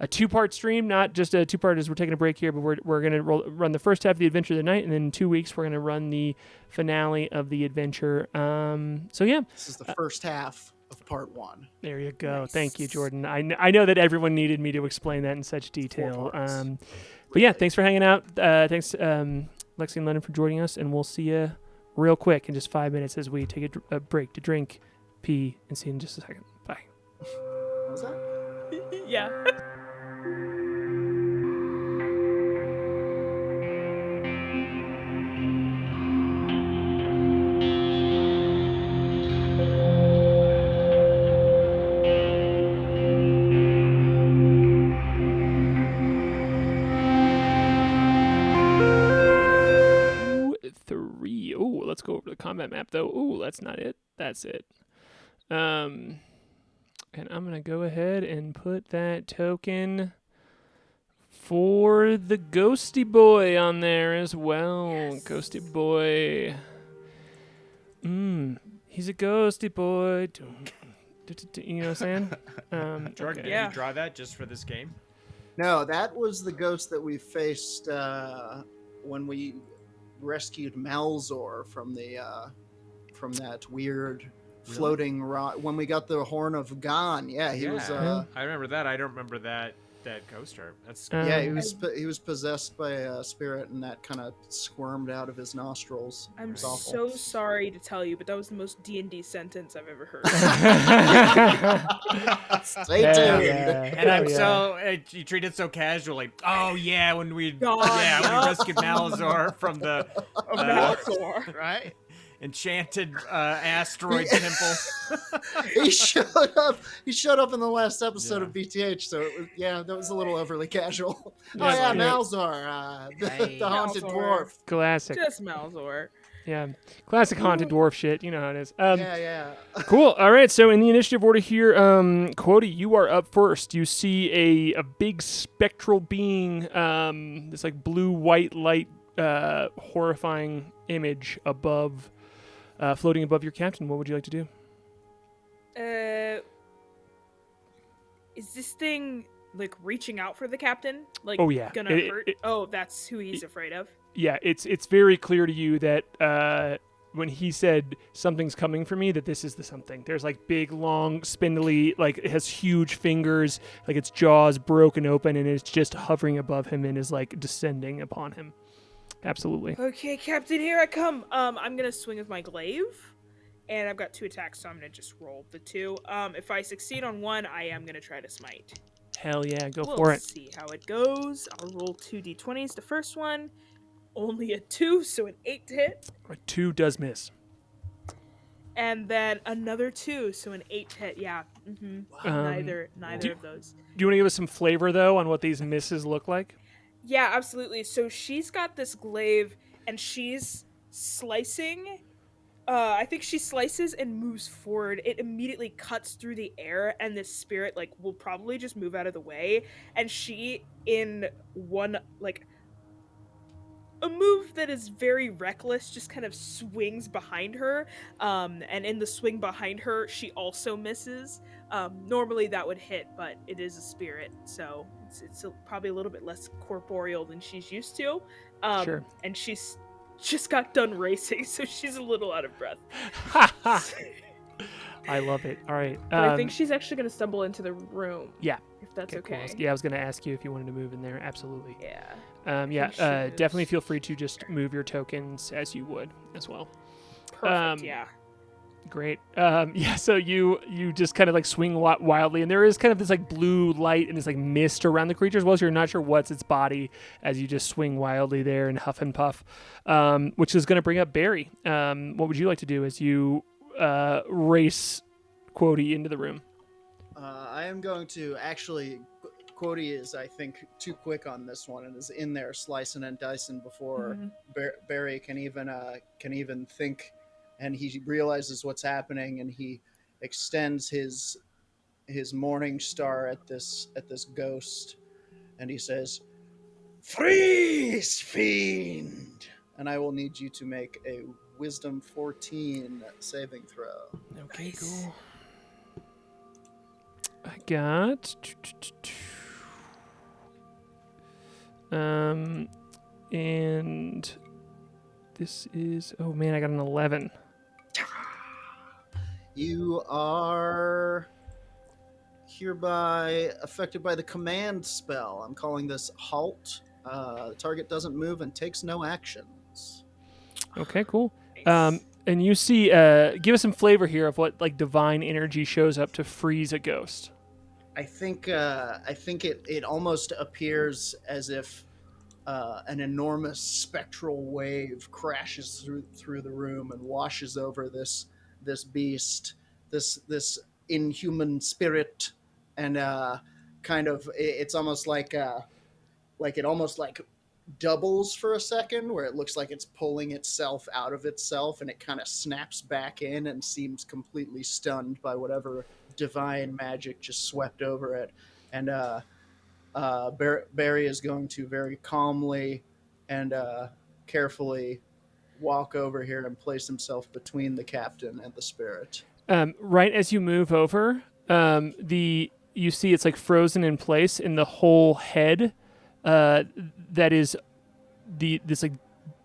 two-part stream, not just a two-part as we're taking a break here, but we're going to run the first half of the adventure of the night, and then in 2 weeks we're going to run the finale of the adventure. So yeah, This is the first half of part 1. there you go. Nice. Thank you, Jordan. I know that everyone needed me to explain that in such detail. parts. But yeah, thanks for hanging out. Thanks, Lexi and London, for joining us, and we'll see you real quick in just 5 minutes as we take a break to drink, pee, and see you in just a second. Bye. What was that? Yeah. let's go over the combat map though. Ooh, that's not it. That's it. And I'm gonna go ahead and put that token for the Ghosty Boy on there as well. Yes. Ghosty Boy. He's a ghosty boy. You know what I'm saying? Jordan, Okay. did you draw that just for this game? No, that was the ghost that we faced when we rescued Malzor from that weird floating rock. When we got the Horn of Gan, he was. I remember that. I don't remember that ghost herb. That's He was possessed by a spirit, and that kind of squirmed out of his nostrils. It I'm was awful. so sorry to tell you, but that was the most D&D sentence I've ever heard. Stay tuned. And I'm so you treat it so casually. Oh yeah, when we rescued Malazar from the Malazor. Right? enchanted asteroid temple. He showed up in the last episode of BTH, so it was, that was a little overly casual. Malzar, the haunted Malzor. dwarf. Classic. Just Malzor. Yeah. Classic haunted dwarf shit. You know how it is. Cool. All right. So in the initiative order here, Quody, you are up first. You see a big spectral being, this like blue-white light, horrifying image above, floating above your captain. What would you like to do? Is this thing like reaching out for the captain? Like, Oh, yeah. gonna hurt? That's who he's afraid of. Yeah, it's very clear to you that when he said something's coming for me, that this is the something. There's like big, long, spindly, like it has huge fingers, like its jaws broken open, and it's just hovering above him and is like descending upon him. Absolutely. Okay, Captain, here I come. I'm gonna swing with my glaive, and I've got 2 attacks, so I'm gonna just roll the 2. If I succeed on 1, I am gonna try to smite. Hell yeah, go We'll for it. see how it goes. I'll roll 2 d20s. The first one, only a 2, so an 8 to hit. 2 does miss. And then another 2, so an 8 to hit. Yeah. Neither of those. Do you want to give us some flavor though on what these misses look like? Yeah, absolutely. So she's got this glaive, and she's slicing. I think she slices and moves forward. It immediately cuts through the air, and this spirit will probably just move out of the way. And she, in one a move that is very reckless, just kind of swings behind her. And in the swing behind her, she also misses. Normally that would hit, but it is a spirit, so it's probably a little bit less corporeal than she's used to. Sure. And she's just got done racing, so she's a little out of breath. I love it. All right. But I think she's actually going to stumble into the room. Yeah. If that's okay. Cool. Yeah, I was going to ask you if you wanted to move in there. Absolutely. Yeah. Definitely feel free to just move your tokens as you would as well. Perfect, yeah. Great. So you just kind of like swing wildly, and there is kind of this like blue light and this like mist around the creature as well, so you're not sure what's its body as you just swing wildly there and huff and puff, which is going to bring up Barry. What would you like to do as you race Quody into the room? I am going to actually... Quody is, I think, too quick on this one and is in there slicing and dicing before Barry can even think, and he realizes what's happening, and he extends his morning star at this ghost, and he says, "Freeze, fiend!" And I will need you to make a Wisdom 14 saving throw. Okay, Nice. cool. I got. And this is, oh man, I got an 11. You are hereby affected by the command spell. I'm calling this Halt. The target doesn't move and takes no actions. Okay, cool. Nice. And you see, give us some flavor here of what like divine energy shows up to freeze a ghost. I think it almost appears as if an enormous spectral wave crashes through the room and washes over this beast, this inhuman spirit, and kind of it's almost like it almost like doubles for a second, where it looks like it's pulling itself out of itself, and it kind of snaps back in and seems completely stunned by whatever divine magic just swept over it. And Barry is going to very calmly and carefully walk over here and place himself between the captain and the spirit. Right as you move over, you see it's like frozen in place, in the whole head that is this like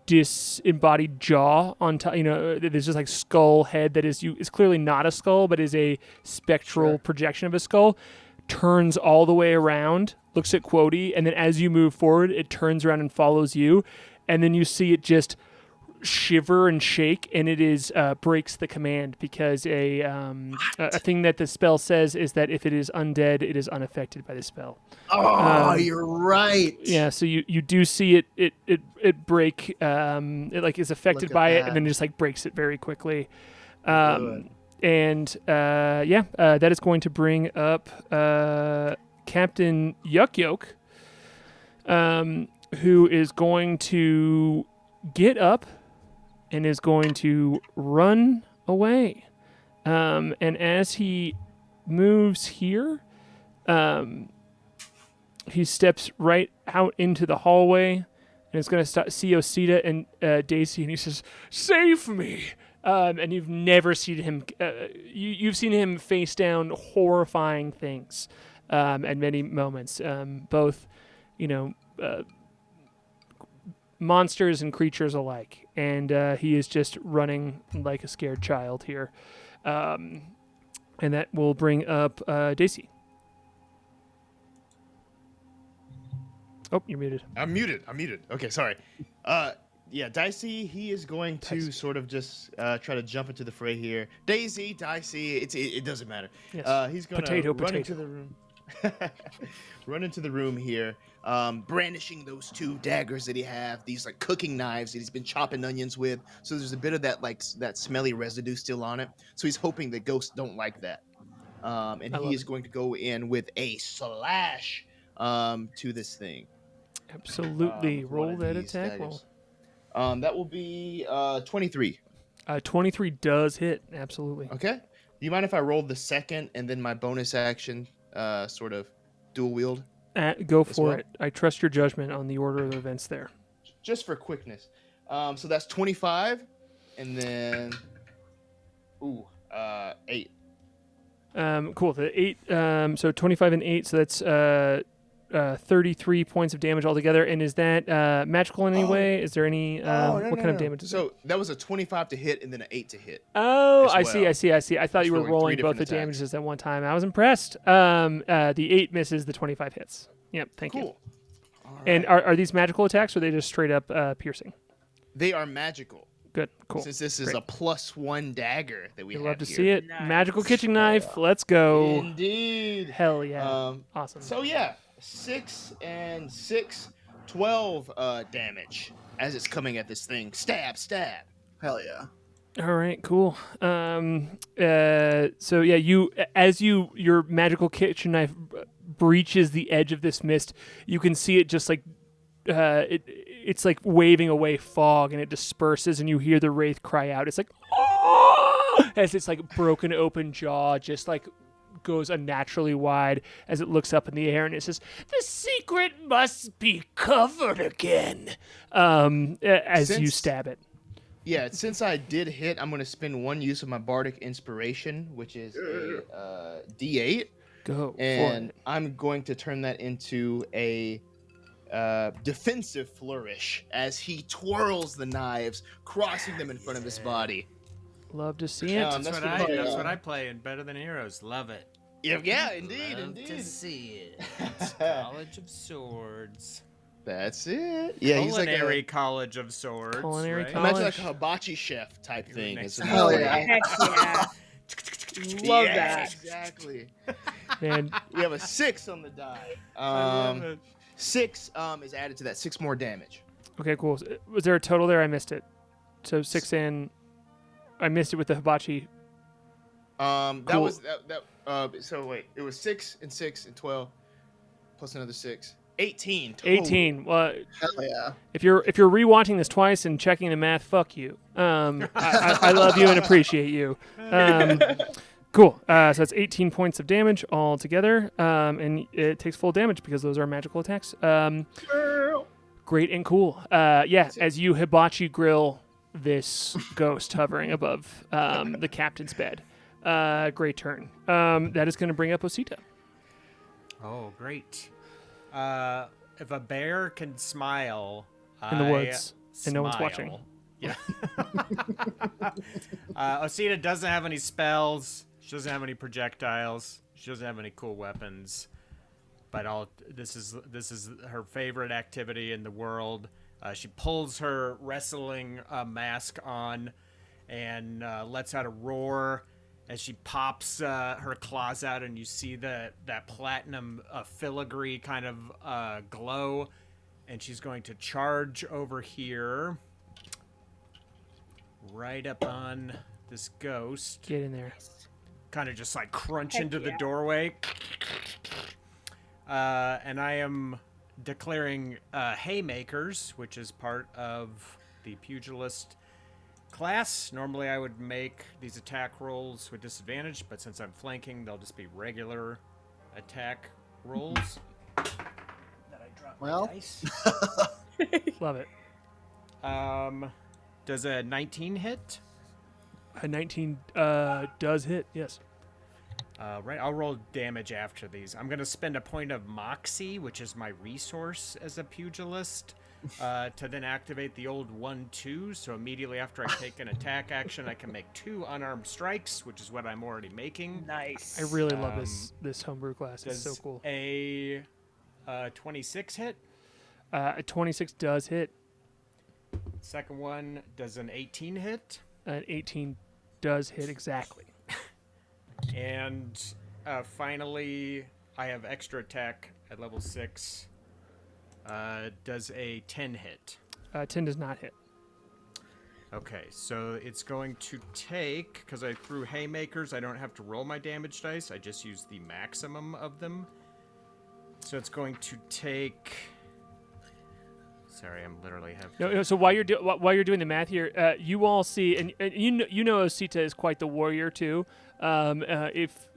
disembodied jaw on top. There's just like skull head that is clearly not a skull, but is a spectral projection of a skull. Turns all the way around, looks at Quody, and then as you move forward, it turns around and follows you, and then you see it just shiver and shake, and it is breaks the command, because a thing that the spell says is that if it is undead, it is unaffected by the spell. Oh, you're right. Yeah, so you do see it break. It like is affected by it, and then just like breaks it very quickly. And that is going to bring up Captain Yuck Yolk, who is going to get up and is going to run away. And as he moves here, he steps right out into the hallway and is going to see Osita and Daisy, and he says, "Save me!" And you've never seen him. You've seen him face down horrifying things at many moments, both, monsters and creatures alike. And he is just running like a scared child here. And that will bring up Daisy. Oh, you're muted. I'm muted. Okay, sorry. Yeah, Dicey, he is going to sort of just try to jump into the fray here. Dicey, it doesn't matter. Yes. He's going to run into the room. Run into the room here, brandishing those two daggers that he have, these like cooking knives that he's been chopping onions with. So there's a bit of that smelly residue still on it. So he's hoping that ghosts don't like that. And he is going to go in with a slash to this thing. Absolutely. Roll that attack roll. That will be 23. 23 does hit. Absolutely. Okay. Do you mind if I roll the second and then my bonus action sort of dual wield? Go for it. I trust your judgment on the order of events there. Just for quickness. So that's 25 and then 8. Cool. The 8. So 25 and 8. So that's 33 points of damage altogether. And is that magical in any way? Is there any what kind of damage is it? So that was a 25 to hit and then an 8 to hit. Oh, I see. I thought you were rolling both the damages at one time. I was impressed. The 8 misses, the 25 hits. Yep, thank you. All right. And are these magical attacks, or are they just straight up piercing? They are magical. Good, cool. Since this is a +1 dagger that we have here. Love to see it. Nice. Magical kitchen knife. Let's go. Indeed. Hell yeah. Awesome. So yeah, 6 and 6, 12 damage as it's coming at this thing. Stab. Hell yeah. All right, cool. So yeah, your magical kitchen knife breaches the edge of this mist. You can see it just like it's like waving away fog, and it disperses, and you hear the wraith cry out. It's like, oh! As it's like broken open jaw just like goes unnaturally wide as it looks up in the air, and it says, "The secret must be covered again." As you stab it. Yeah, since I did hit, I'm going to spend one use of my bardic inspiration, which is a D8. Go. And I'm going to turn that into a defensive flourish as he twirls the knives, crossing them in front of his body. Love to see it. That's what I play in Better Than Heroes. Love it. Yeah, indeed. Love to see it. College of Swords. That's it. Yeah, he's like Culinary College of Swords. Culinary right? college. Imagine like a hibachi chef type thing. Hell yeah. Heck yeah. Love that. Exactly. Man, We have a 6 on the die. 6 is added to that. 6 more damage. okay, cool. Was there a total there? I missed it. So 6 and I missed it with the hibachi. That Cool. was that. So wait, it was 6 and 6 and 12, plus another 6. 18. Total. 18. Well, Hell yeah. if you're rewatching this twice and checking the math, fuck you. I love you and appreciate you. Cool. So that's 18 points of damage altogether, and it takes full damage because those are magical attacks. Great and cool. As you hibachi grill this ghost hovering above the captain's bed. Great turn. That is going to bring up Osita. Oh, great. If a bear can smile In the woods, and no one's smile. watching. Yeah. Osita doesn't have any spells. She doesn't have any projectiles. She doesn't have any cool weapons. But this is her favorite activity in the world. She pulls her wrestling mask on and lets out a roar as she pops her claws out, and you see that platinum filigree kind of glow. And she's going to charge over here, right up on this ghost. Get in there. Kind of just like crunch into the doorway. And I am declaring haymakers, which is part of the pugilist class. Normally I would make these attack rolls with disadvantage, but since I'm flanking, they'll just be regular attack rolls. Well, Love it. Does a 19 hit? A 19 does hit, yes. Right, I'll roll damage after these. I'm going to spend a point of moxie, which is my resource as a pugilist, to then activate the old 1-2. So immediately after I take an attack action, I can make 2 unarmed strikes, which is what I'm already making. Nice. I really love this homebrew class. It's Does so cool. a 26 hit? A 26 does hit. Second one, does an 18 hit? An 18 does hit exactly. And finally, I have extra attack at level 6. Does a 10 hit? 10 does not hit. Okay, so it's going to take, because I threw haymakers, I don't have to roll my damage dice. I just use the maximum of them. So it's going to take... Sorry, I'm literally having... No, so while you're doing the math here, you all see, and you know Osita is quite the warrior too. If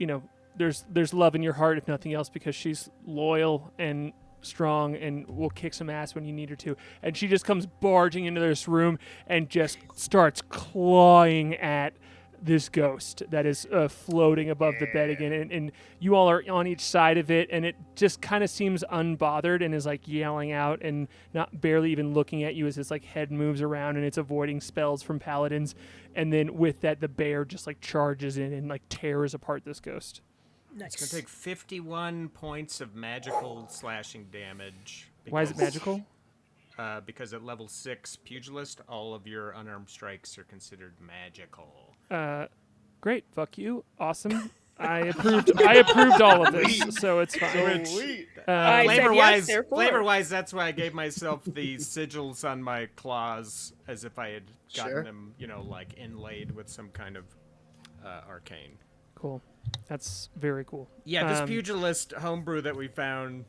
there's love in your heart, if nothing else, because she's loyal and strong and will kick some ass when you need her to. And she just comes barging into this room and just starts clawing at this ghost that is floating above the bed again, and you all are on each side of it, and it just kind of seems unbothered and is like yelling out and not barely even looking at you as its like head moves around and it's avoiding spells from paladins. And then with that, the bear just like charges in and like tears apart this ghost. Nice. It's going to take 51 points of magical slashing damage. Why is it magical? Because at level 6 pugilist, all of your unarmed strikes are considered magical. Great, fuck you, awesome. I approved all of this, so it's fine. Sweet. I said yes, therefore. Flavor-wise, that's why I gave myself the sigils on my claws, as if I had gotten Sure. them, like inlaid with some kind of arcane. Cool, that's very cool. Yeah, this pugilist homebrew that we found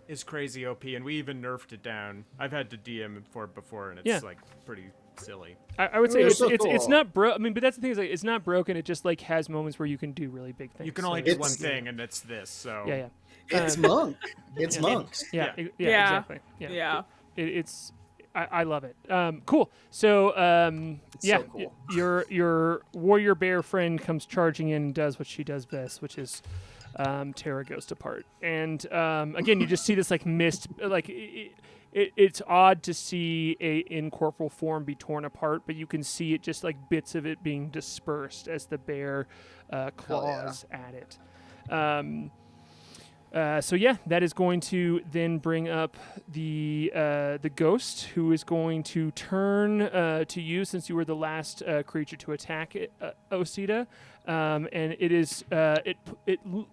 is crazy OP, and we even nerfed it down. I've had to DM for it before, and it's like pretty silly. I would say They're it's so it's cool. not broke. I mean, but that's the thing is like it's not broken. It just like has moments where you can do really big things. You can So only do it's- one thing, and it's this. So Yeah, it's monk. It's monks. yeah, Yeah. Yeah. exactly. Yeah. It's I love it. Cool. So yeah, so cool. Your warrior bear friend comes charging in and does what she does best, which is tear a ghost apart. And again, you just see this like mist. Like it's odd to see a incorporeal form be torn apart, but you can see it just like bits of it being dispersed as the bear claws at it. So yeah, that is going to then bring up the ghost, who is going to turn to you since you were the last creature to attack it, Osita, and it is it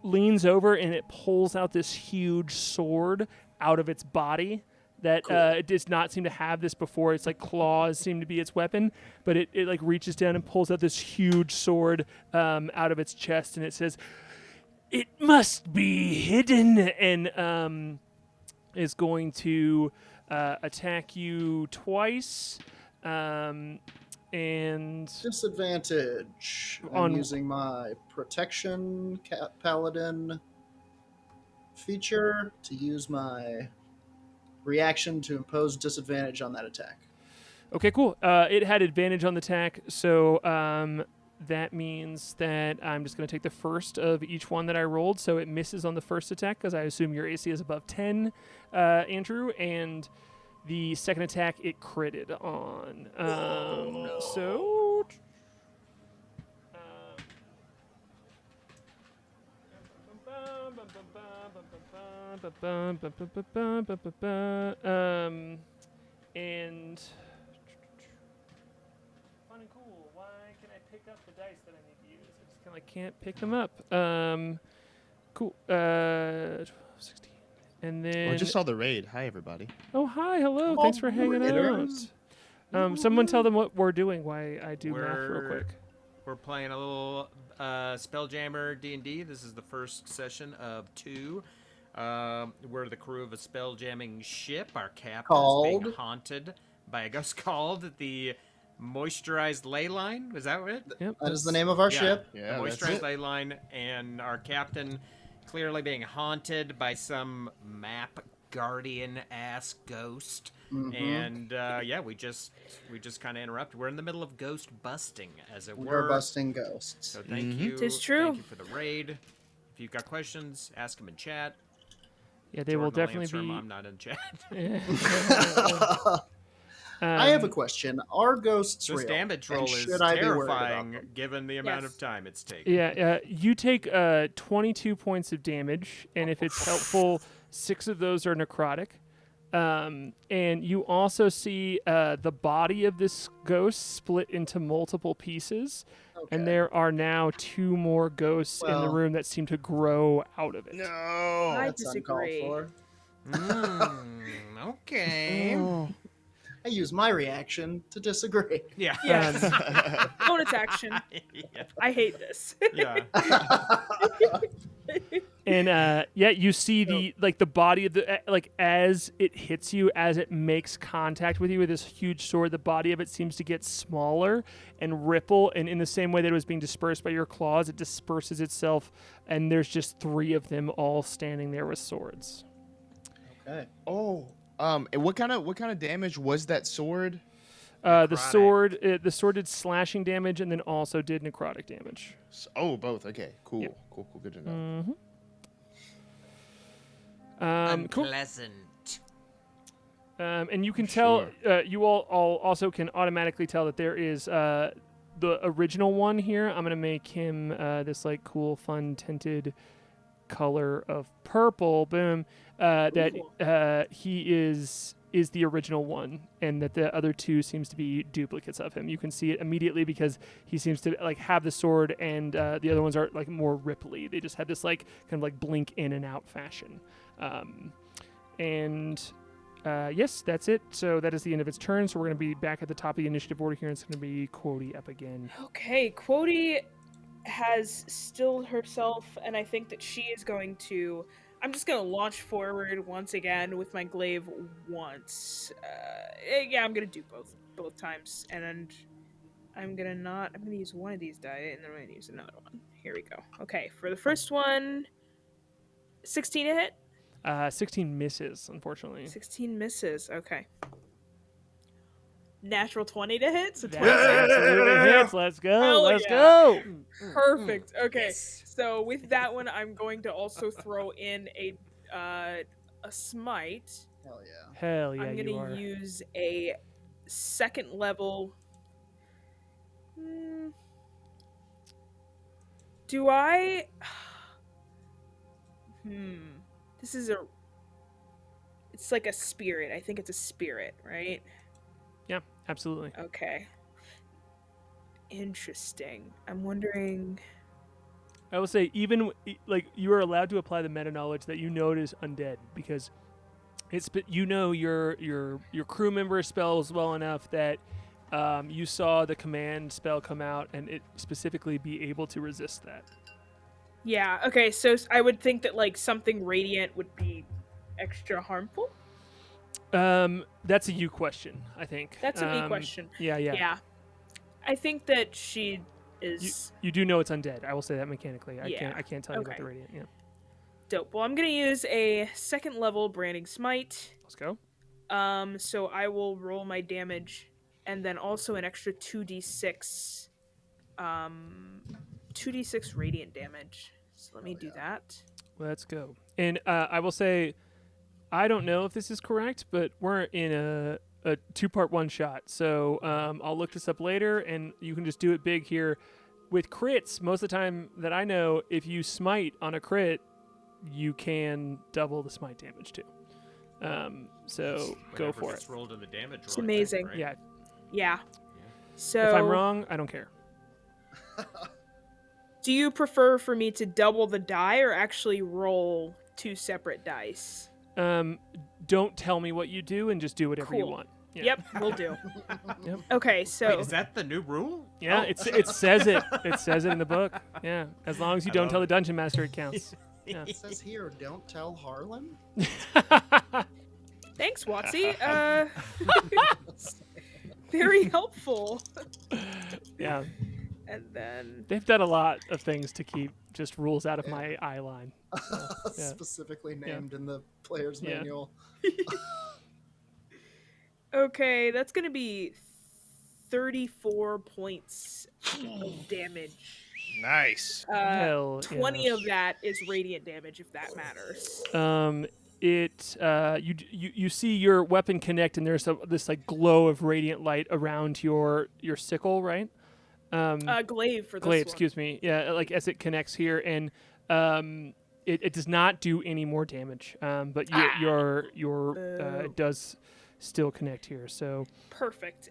leans over and it pulls out this huge sword out of its body. That it does not seem to have this before. It's like claws seem to be its weapon, but it like reaches down and pulls out this huge sword out of its chest, and it says, "It must be hidden," and is going to attack you twice. And Disadvantage. I'm On- using my protection paladin feature to use my reaction to impose disadvantage on that attack. okay, cool. It had advantage on the attack, so that means that I'm just going to take the first of each one that I rolled. So it misses on the first attack because I assume your AC is above 10, Andrew, and the second attack it critted on. So. And fun and cool. Why can I pick up the dice that I need to use? I just kind of can't pick them up. Cool. 16. And then. I just saw the raid. Hi, everybody. Oh, hi, hello. Come Thanks on, for hanging raiders. out. Someone tell them what we're doing. Why I do math real We're- quick. We're playing a little Spelljammer D&D. This is the first session of 2. We're the crew of a spelljamming ship. Our captain is being Called? haunted by a ghost called the Moisturized Ley Line. Was that it? Yep. That is the name of our Yeah, ship. Yeah, the that's Moisturized it. Ley Line, and our captain clearly being haunted by some map guardian-ass ghost. And yeah, we just kind of interrupted. We're in the middle of ghost busting, as it We're were. busting ghosts. So thank you. Tis true. Thank you for the raid. If you've got questions, ask them in chat. Yeah, they will Jordan definitely answer 'em. be. I'm not in chat. I have a question. Are ghosts This real? damage And roll is should I be worried about terrifying them? given the amount Yes. of time it's taken. Yeah, you take 22 points of damage, and if it's helpful, 6 of those are necrotic. And you also see the body of this ghost split into multiple pieces, and Okay. there are now 2 more ghosts in the Well- room that seem to grow out of it. No. I That's uncalled disagree. for. Okay. I use my reaction to disagree. Yeah. Yes. Um, Bonus action. yeah. I hate this. Yeah. And yeah, you see the body of the as it hits you, as it makes contact with you with this huge sword, the body of it seems to get smaller and ripple, and in the same way that it was being dispersed by your claws, it disperses itself, and there's just 3 of them all standing there with swords. Okay. Oh. And what kind of damage was that sword? The sword did slashing damage and then also did necrotic damage. Oh, both. Okay. Cool. Yep. Cool. Good to know. Cool. Unpleasant. And you can tell, you all also can automatically tell that there is the original one here. I'm gonna make him this cool, fun tinted color of purple. Boom. That he is the original one, and that the other 2 seems to be duplicates of him. You can see it immediately because he seems to have the sword, and the other ones are more ripply. They just have this kind of blink in and out fashion. Yes, that's it. So that is the end of its turn. So we're going to be back at the top of the initiative order here, and it's going to be Quody up again. Okay, Quody has stilled herself, and I think that she is going to. I'm just gonna launch forward once again with my glaive once. Yeah, I'm gonna do both times, and I'm gonna use one of these die, and then I'm gonna use another one. Here we go. Okay, for the first one, 16 to hit. 16 misses, unfortunately. 16 misses. Okay. Natural 20 to hit. So That 26. absolutely hits. Let's go. Hell Let's yeah. go. Perfect. Okay. So with that one, I'm going to also throw in a smite. Hell yeah. Hell yeah, I'm you gonna are. use a 2nd level. Do I? This is a. It's like a spirit. I think it's a spirit, right? Yeah, absolutely. Okay. Interesting. I'm wondering. I will say, even you are allowed to apply the meta knowledge that you know it is undead, because it's your crew member spells well enough that you saw the command spell come out and it specifically be able to resist that. Yeah. Okay. So I would think that something radiant would be extra harmful? That's a you question, I think. That's a me question. Yeah. Yeah. I think that she is You do know it's undead. I will say that mechanically. I Yeah. can't tell you about Okay. the radiant. Yeah. dope. Well, I'm gonna use a second level branding smite. Let's go. So I will roll my damage, and then also an extra 2d6, 2d6 radiant damage. So let me do that. Let's go. And I will say, I don't know if this is correct, but we're in a two-part one-shot. So I'll look this up later, and you can just do it big here. With crits, most of the time that I know, if you smite on a crit, you can double the smite damage too. So go Whatever for gets it. rolled in the damage roll, It's I think, amazing. right? Yeah. Yeah. So If I'm wrong, I don't care. do you prefer for me to double the die or actually roll two separate dice? Don't tell me what you do, and just do whatever you Cool. want. Yeah. Yep, we'll do. Yep. Okay, so Wait, is that the new rule? Yeah, Oh. it says it. It says it in the book. Yeah, as long as you I don't love tell the it. dungeon master, it counts. Yeah. It says here, don't tell Harlan. thanks, Watsy. Very helpful. Yeah, And then they've done a lot of things to keep just rules out of my eye line. Yeah. Specifically named in the player's Yeah. manual. okay, that's gonna be 34 points of damage. Nice. Hell, 20 yeah. of that is radiant damage, if that matters. You see your weapon connect, and there's this like glow of radiant light around your sickle, right? Glaive for this Glaive, one. excuse me. Yeah, like as it connects here, and it does not do any more damage. But your it does still connect here. So Perfect.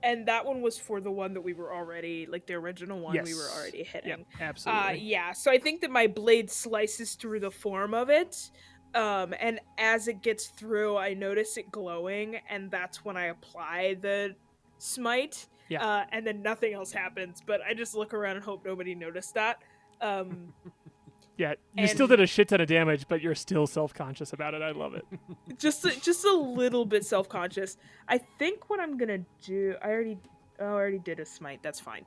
And that one was for the one that we were already, like the original one we were Yes. already hitting. Yep, absolutely. Yeah, so I think that my blade slices through the form of it. And as it gets through, I notice it glowing, and that's when I apply the smite. Yeah. And then nothing else happens, but I just look around and hope nobody noticed that. Yeah, you still and- did a shit ton of damage, but you're still self-conscious about it. I love it. just a little bit self-conscious. I think what I'm gonna do. I already did a smite. That's fine.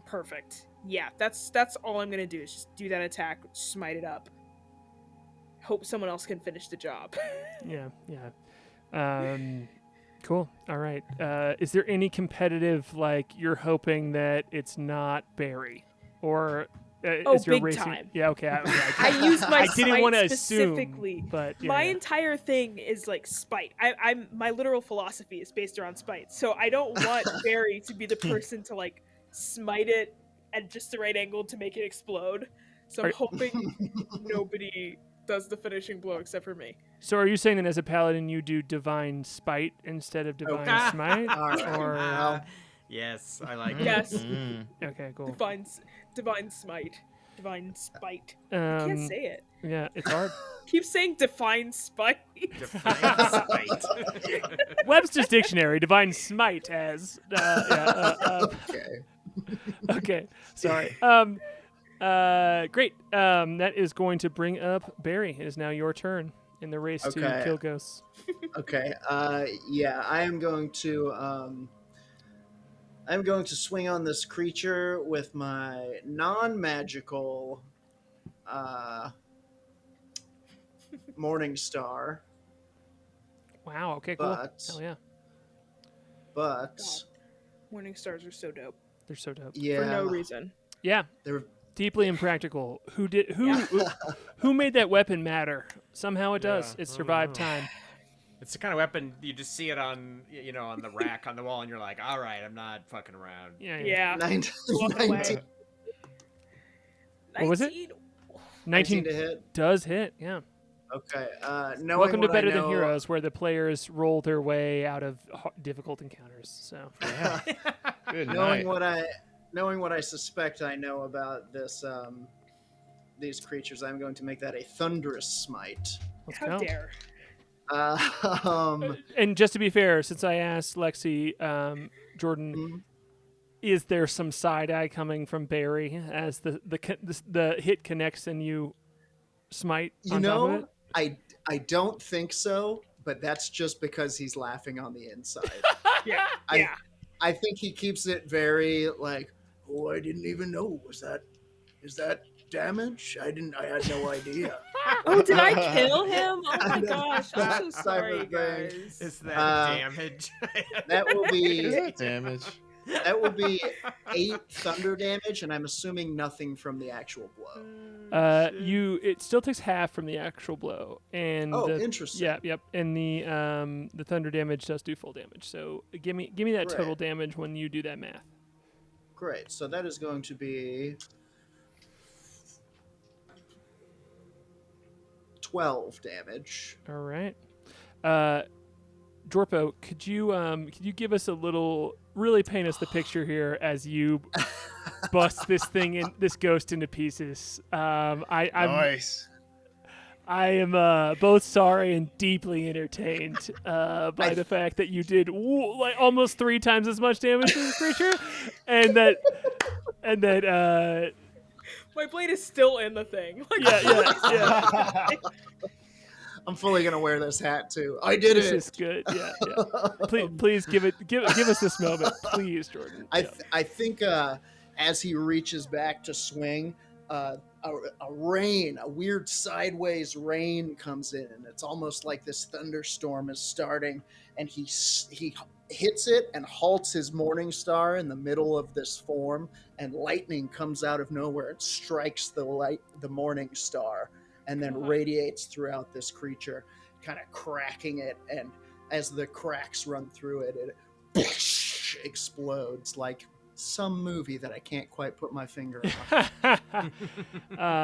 Perfect. Yeah, that's all I'm gonna do is just do that attack, smite it up. Hope someone else can finish the job. Yeah. Cool. All right. Is there any competitive, like, you're hoping that it's not Barry? Or is your big racing... time. Yeah, okay. I used my I didn't smite want to specifically. assume, but yeah, My yeah. entire thing is like spite. I'm my literal philosophy is based around spite. So I don't want Barry to be the person to like smite it at just the right angle to make it explode. So I'm Are- hoping nobody does the finishing blow except for me. So are you saying that as a paladin you do divine spite instead of divine Okay. smite? All right. Or Well, Yes, I like Yes, Mm. okay, cool. divine smite, divine spite. I can't say it. Yeah, it's hard. Keep saying define spite. Defiant spite. Webster's dictionary divine smite as okay. okay. Sorry. Great. That is going to bring up Barry. It is now your turn in the race to Okay. kill ghosts. Okay. Yeah, I am going to swing on this creature with my non-magical Morning Star, Wow. Okay. Cool. But- Hell yeah. but God. Morning stars are so dope They're so dope. yeah, for no reason. Yeah. they're Deeply impractical. Who made that weapon matter? Somehow it does. Yeah, It I survived don't know. time. It's the kind of weapon you just see it on, on the rack on the wall, and you're like, all right, I'm not fucking around. Yeah. Yeah. 19, away. What was it? 19 to hit. does hit. Yeah. Okay. Knowing Welcome to what I Better Than know- Heroes, where the players roll their way out of difficult encounters. So Yeah. Good Knowing night. what I suspect I know about this these creatures, I'm going to make that a thunderous smite. let's How go. dare. And just to be fair, since I asked Lexi, Jordan, Mhm. is there some side eye coming from Barry as the hit connects and you smite You on top of know, it? I don't think so, but that's just because he's laughing on the inside. Yeah. I think he keeps it very like, Oh, I didn't even know. Is that damage? I had no idea. Oh, did I kill him? Oh my gosh, I'm That so type sorry, of thing. guys. Is that damage? that will Is be that damage? 8 thunder damage, and I'm assuming nothing from the actual blow. It still takes half from the actual blow, and Interesting. Yep, and the thunder damage does do full damage. So give me that total Right. damage when you do that math. Great. So that is going to be 12 damage. All right. Dorpo, could you give us a little, really paint us the picture here as you bust this ghost into pieces? I'm Nice. I am both sorry and deeply entertained by the fact that you did like almost 3 times as much damage to this creature, and that My blade is still in the thing. Like, yeah. I'm fully gonna wear this hat too. I did This it. is good. Yeah. Please give us this moment, please, Jordan. I think as he reaches back to swing, a weird sideways rain comes in, and it's almost like this thunderstorm is starting, and he hits it and halts his morning star in the middle of this form, and lightning comes out of nowhere and strikes the morning star, and then radiates throughout this creature, kind of cracking it, and as the cracks run through it, it explodes like some movie that I can't quite put my finger on.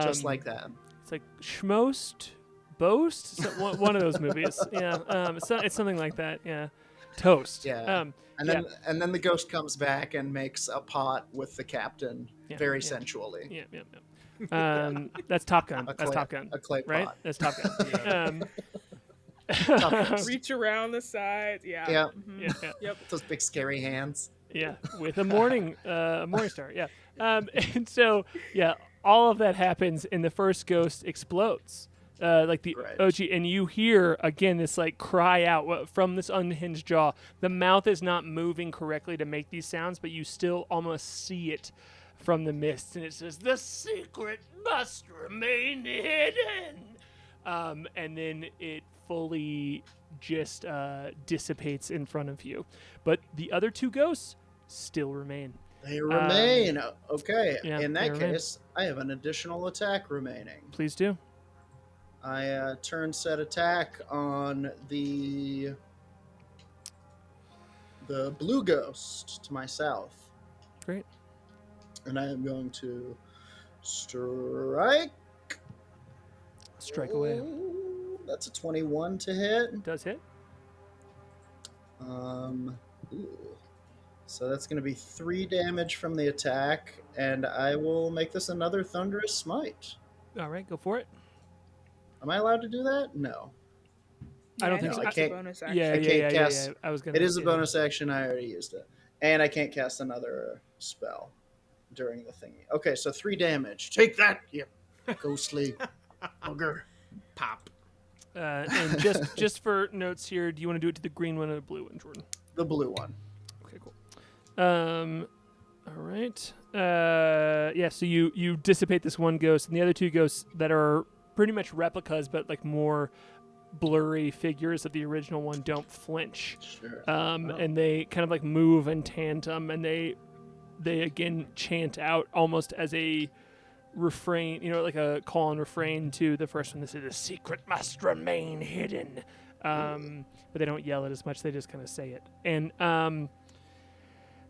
Just like that. It's like Schmost, Boast, one of those movies. Yeah, it's something like that. Yeah, Toast. Yeah. And then the ghost comes back and makes a pot with the captain very sensually. Yeah. That's Top Gun. That's Top Gun. A clay pot. Right? That's Top Gun. reach around the sides. Yeah. Yeah. Yeah. Yep. Those big scary hands. Yeah, with a morning star. Yeah, and so all of that happens, and the first ghost explodes, like the Right. OG, and you hear again this like cry out from this unhinged jaw. The mouth is not moving correctly to make these sounds, but you still almost see it from the mist, and it says, "The secret must remain hidden," and then it fully just dissipates in front of you. But the other 2 ghosts still remain. They remain. Okay. yeah, In they that remain. case, I have an additional attack remaining. Please do. I turn set attack on the blue ghost to my south. Great. And I am going to strike. Strike away. Ooh, that's a 21 to hit. Does hit. Ooh. So that's going to be 3 damage from the attack, and I will make this another thunderous smite. All right, go for it. Am I allowed to do that? No. I don't think so. it's I a can't- bonus action. Yeah, I can't cast- I was gonna. It is a yeah. bonus action. I already used it. And I can't cast another spell during the thingy. Okay, so 3 damage. Take that, you ghostly bugger. Pop. And just for notes here, do you want to do it to the green one or the blue one, Jordan? The blue one. Okay, cool. All right. Yeah. So you dissipate this one ghost, and the other 2 ghosts that are pretty much replicas, but like more blurry figures of the original one, don't flinch. Sure. And they kind of like move in tandem, and they again chant out almost as a refrain, like a call and refrain to the first one. This is, "The secret must remain hidden." But they don't yell it as much. They just kind of say it. And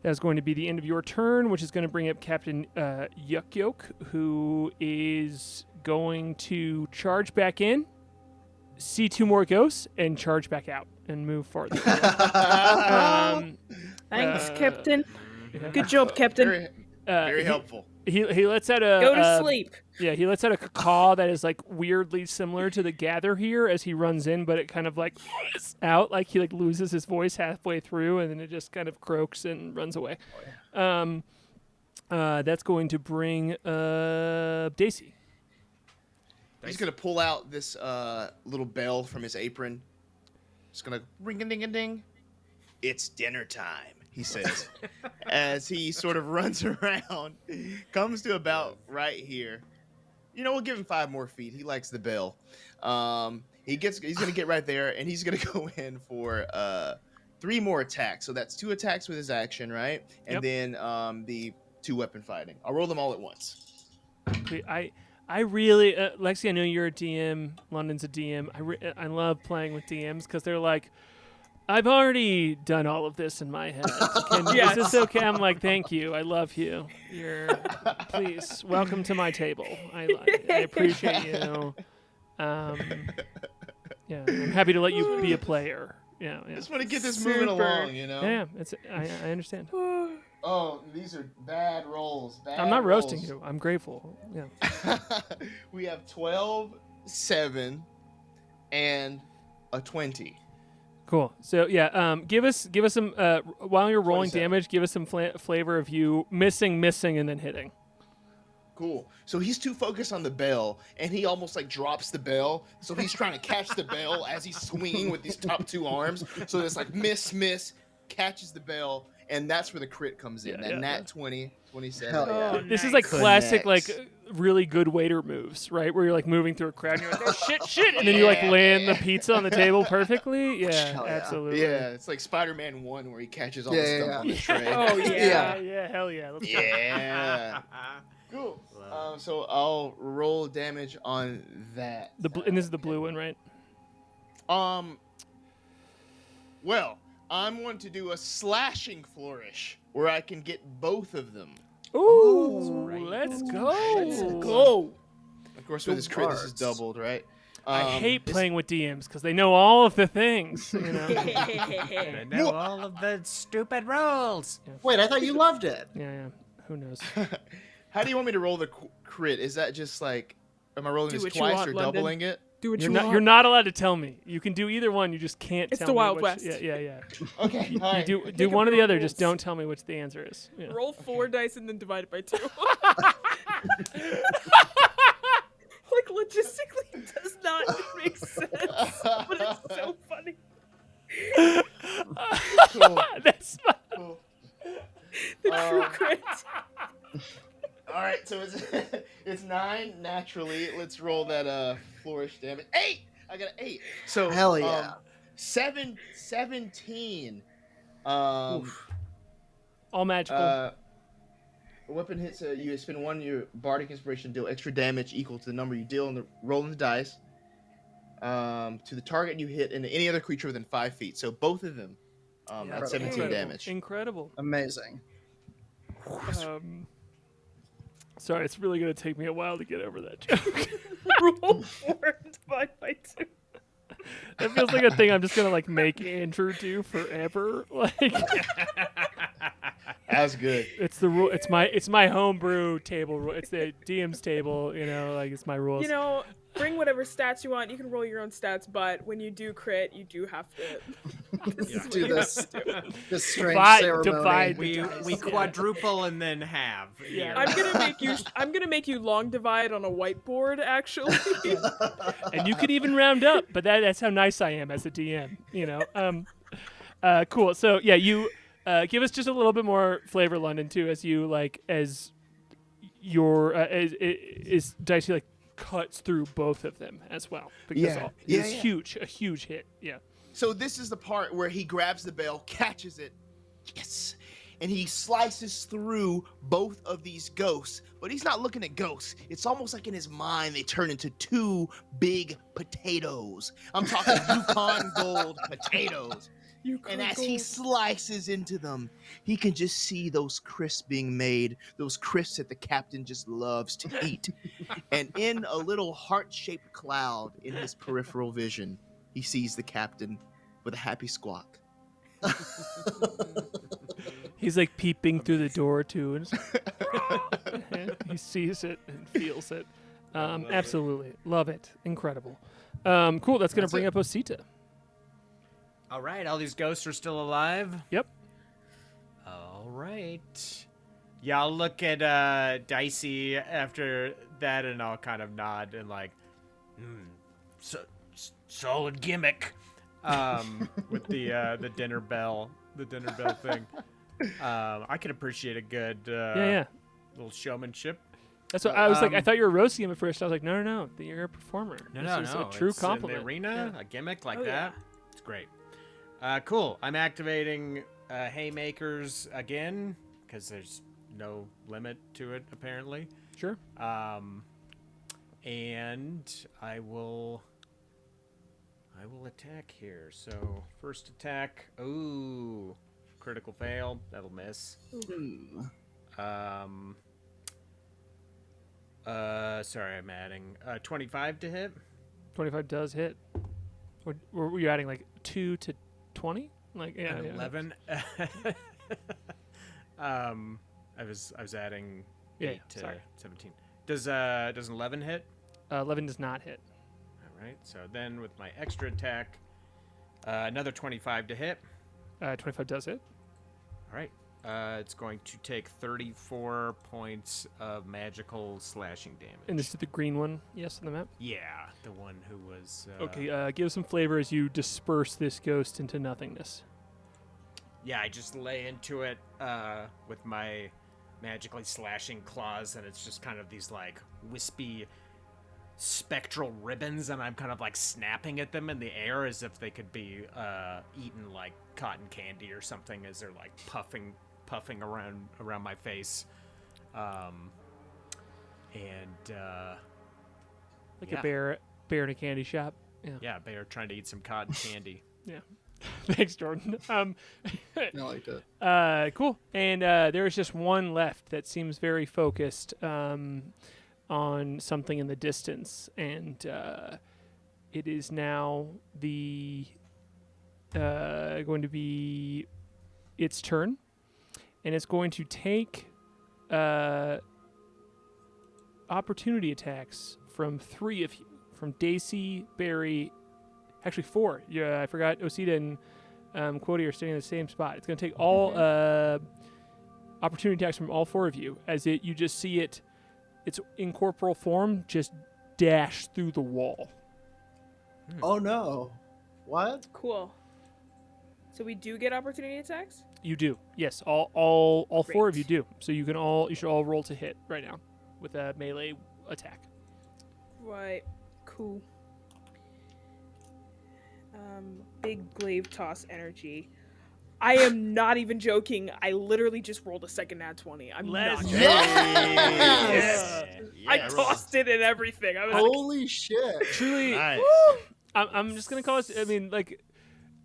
that's going to be the end of your turn, which is going to bring up Captain Yuck Yoke, who is going to charge back in, see 2 more ghosts, and charge back out and move farther. Thanks, Captain. yeah. Good job, Captain. Very helpful. He lets out a Go to sleep. Yeah, he lets out a caw that is like weirdly similar to the gather here as he runs in, but it kind of like out, like he like loses his voice halfway through, and then it just kind of croaks and runs away. That's going to bring Daisy. He's gonna pull out this little bell from his apron. It's gonna ring a ding a ding. It's dinner time, he says, as he sort of runs around, comes to about right here. You know, we'll give him 5 more feet. He likes the bell. He's gonna get right there, and he's gonna go in for 3 more attacks. So that's 2 attacks with his action, right? And then the 2 weapon fighting. I'll roll them all at once. I really, Lexi, I know you're a DM. London's a DM. I love playing with DMs because they're like, I've already done all of this in my head. Is this okay? I'm like, thank you. I love you. Please, welcome to my table. I appreciate you. Yeah, I'm happy to let you be a player. Yeah. Just want to get this moving along, you know? Yeah, I understand. Oh, these are bad rolls. I'm not roasting you. I'm grateful. Yeah. We have 12, 7, and a 20. Cool. So yeah, give us some while you're rolling 27. damage. Give us some flavor of you missing, and then hitting. Cool. So he's too focused on the bell, and he almost like drops the bell. So he's trying to catch the bell as he's swinging with these top 2 arms. So it's like miss, catches the bell, and that's where the crit comes in. Nat 20, 27. Hell yeah. This is like classic, like really good waiter moves, right? Where you're like moving through a crowd, and you're like, oh shit, and then you like land the pizza on the table perfectly. Yeah, absolutely. Yeah, it's like Spider-Man 1 where he catches all the stuff on the tray. Oh yeah, hell yeah. Let's go. Yeah. Cool. So I'll roll damage on that. And this is the blue one, right? Well, I'm going to do a slashing flourish where I can get both of them. Ooh, let's go. Of course, with this crit, this is doubled, right? I hate playing with DMs because they know all of the things. You know? They know all of the stupid rolls. Wait, I thought you loved it. Yeah. Who knows? How do you want me to roll the crit? Is that just like, am I rolling this twice or doubling it? Do what You're you want. You're not allowed to tell me. You can do either one. You just can't It's tell the me Wild which. West. Yeah. Okay. You All right. do one or the other. Just don't tell me which the answer is. Yeah. Roll 4 dice and then divide it by 2. Like logistically, it does not make sense, but it's so funny. Cool. That's fine. Cool. The true crit. All right, so it's 9 naturally. Let's roll that flourish damage. 8. I got an 8. So Hell yeah. 17. All magical. Weapon hits you spend 1 your bardic inspiration, deal extra damage equal to the number you deal on the rolling the dice to the target you hit and any other creature within 5 feet. So both of them at 17 damage. Incredible. Amazing. Sorry, it's really gonna take me a while to get over that joke. Roll 4 and divide by 2. That feels like a thing I'm just gonna like make Andrew do forever. Like That's good. it's the rule. It's my homebrew table rule. It's the DM's table. You know, like it's my rules. You know, bring whatever stats you want. You can roll your own stats, but when you do crit, you do have to Do this strange Divide- ceremony. divide. We quadruple and then halve. Yeah. I'm gonna make you long divide on a whiteboard, actually. And you could even round up, but that's how nice I am as a DM. You know. Cool. So yeah, you give us just a little bit more flavor, London, too, as you like as your is Dicey like cuts through both of them as well because it's huge, a huge hit. Yeah. So this is the part where he grabs the bell, catches it, yes, and he slices through both of these ghosts. But he's not looking at ghosts. It's almost like in his mind they turn into 2 big potatoes. I'm talking Yukon Gold potatoes. And as he slices into them, he can just see those crisps being made, those crisps that the captain just loves to eat. And in a little heart-shaped cloud in his peripheral vision, he sees the captain with a happy squawk. He's like peeping through the door too, and he sees it and feels it. Absolutely love it, incredible. Cool. That's gonna bring up Osita. All right, all these ghosts are still alive? Yep. All right. Yeah, I'll look at Dicey after that, and I'll kind of nod and like, Solid gimmick. With the dinner bell thing. I could appreciate a good little showmanship. That's what I was like. I thought you were roasting him at first. I was like, no, you're a performer. No, This is a true it's compliment. In the arena, a gimmick like that. Yeah. It's great. Cool. I'm activating haymakers again because there's no limit to it apparently. Sure. And I will attack here. So first attack. Ooh, critical fail. That'll miss. Sorry, I'm adding 25 to hit. 25 does hit. Were you adding like 2 to 20? Like And 11. I was adding 8 to sorry. 17. Does an 11 hit? 11 does not hit. All right. So then with my extra attack, another 25 to hit. 25 does hit. All right. It's going to take 34 points of magical slashing damage. And this is the green one, yes, on the map? Yeah, the one who was... Okay, give some flavor as you disperse this ghost into nothingness. Yeah, I just lay into it with my magically slashing claws, and it's just kind of these, like, wispy spectral ribbons, and I'm kind of, like, snapping at them in the air as if they could be eaten like cotton candy or something as they're, like, puffing around my face. Like a bear in a candy shop. Yeah, bear trying to eat some cotton candy. Yeah. Thanks, Jordan. I like that. Cool. And there is just one left that seems very focused on something in the distance, and it is now going to be its turn, and it's going to take opportunity attacks from 3 of you, from Daisy, Barry, actually 4. Yeah, I forgot Osita and Quody are standing in the same spot. It's going to take all opportunity attacks from all 4 of you, as you just see its incorporeal form just dash through the wall. Oh no! What? Cool. So we do get opportunity attacks? You do, yes. All 4 of you Great. do. So you should all roll to hit right now with a melee attack. Right. Cool. Big glaive toss energy. I am not even joking. I literally just rolled a second nat 20. I'm not joking. Yes! I tossed it and everything. I was Holy shit! Truly, Nice. I'm just gonna call it. I mean, like,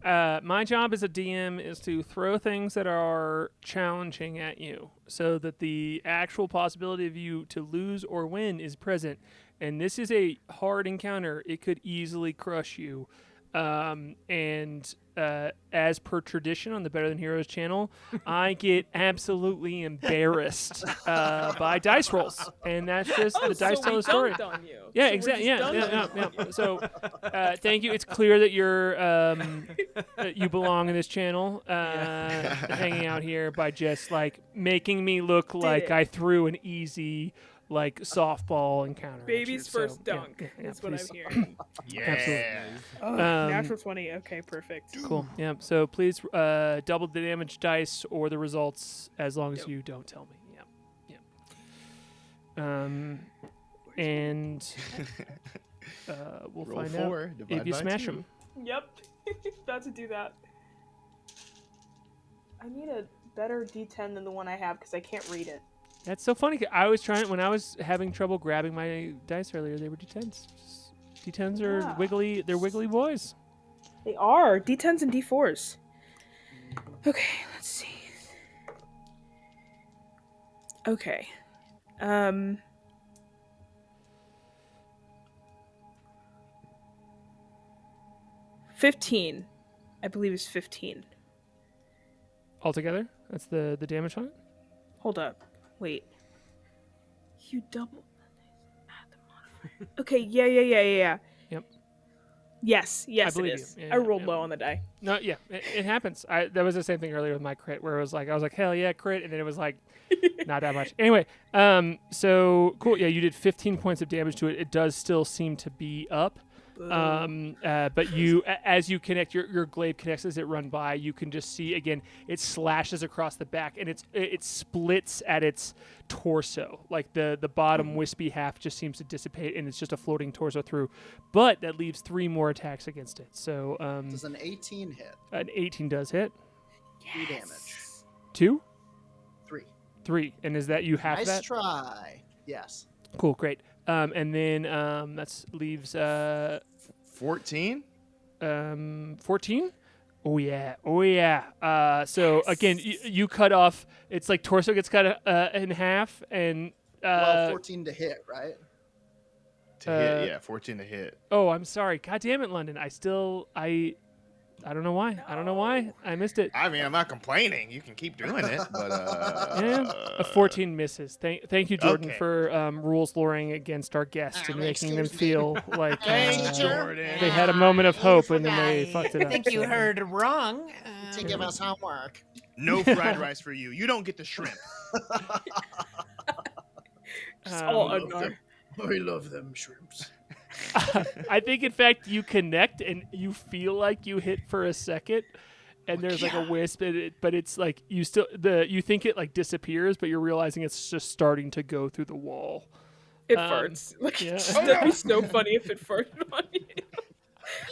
my job as a DM is to throw things that are challenging at you, so that the actual possibility of you to lose or win is present. And this is a hard encounter; it could easily crush you. As per tradition on the Better Than Heroes channel, I get absolutely embarrassed by dice rolls, and that's just the dice tell the story. On you. Yeah, So exactly. we're just Yeah. dunked on you. So, thank you. It's clear that you're that you belong in this channel, hanging out here by just like making me look like it. I threw an easy like softball encounter. at you. Baby's So, first yeah, dunk yeah, is what please. I'm hearing. Yeah. Natural 20. Okay, perfect. Cool. Yeah. So please double the damage dice or the results as long as you don't tell me. Yeah. And we'll Roll find 4, out divide if you by smash 2. them. Yep. About to do that. I need a better D10 than the one I have because I can't read it. That's so funny. I was trying when I was having trouble grabbing my dice earlier. They were D10s. D10s are Yeah. wiggly. They're wiggly boys. They are D10s and D4s. Okay, let's see. Okay. 15. I believe is 15. Altogether, that's the damage on it. Hold up. Wait. You double. Add the modifier. Okay, yeah. Yep. Yes, I it believe is. you. Yeah, I rolled yeah. low on the die. No, yeah, it happens. That was the same thing earlier with my crit, where it was like I was like, hell yeah, crit, and then it was like, not that much. Anyway, so cool. Yeah, you did 15 points of damage to it. It does still seem to be up. But you, as you connect, your glaive connects as it run by. You can just see again, it slashes across the back, and it splits at its torso. Like the bottom wispy half just seems to dissipate, and it's just a floating torso through. But that leaves 3 more attacks against it. So Does an 18 hit? an 18 does hit. 3 damage. 2, 3. 3, and is that you half Nice that? try. Yes. Cool, great. And then that leaves 14? 14. Oh yeah. So again, you cut off. It's like torso gets cut in half, and Well, 14 to hit, right? To hit, yeah, 14 to hit. oh, I'm sorry. God damn it, London. I don't know why. I don't know why. I missed it. I mean, I'm not complaining. You can keep doing it, but Yeah, a 14 misses. Thank you, Jordan, Okay. for rules luring against our guests and making them excuse me. feel like Jordan. they had a moment of hope and then they fucked it up. I think you heard wrong. To give us homework. no fried rice for you. You don't get the shrimp. Just all Um, Ugnar. I love them shrimps. I think, in fact, you connect and you feel like you hit for a second, and there's like a wisp, but it's like you think it like disappears, but you're realizing it's just starting to go through the wall. It farts. Like, yeah. that'd be so funny if it farted on you.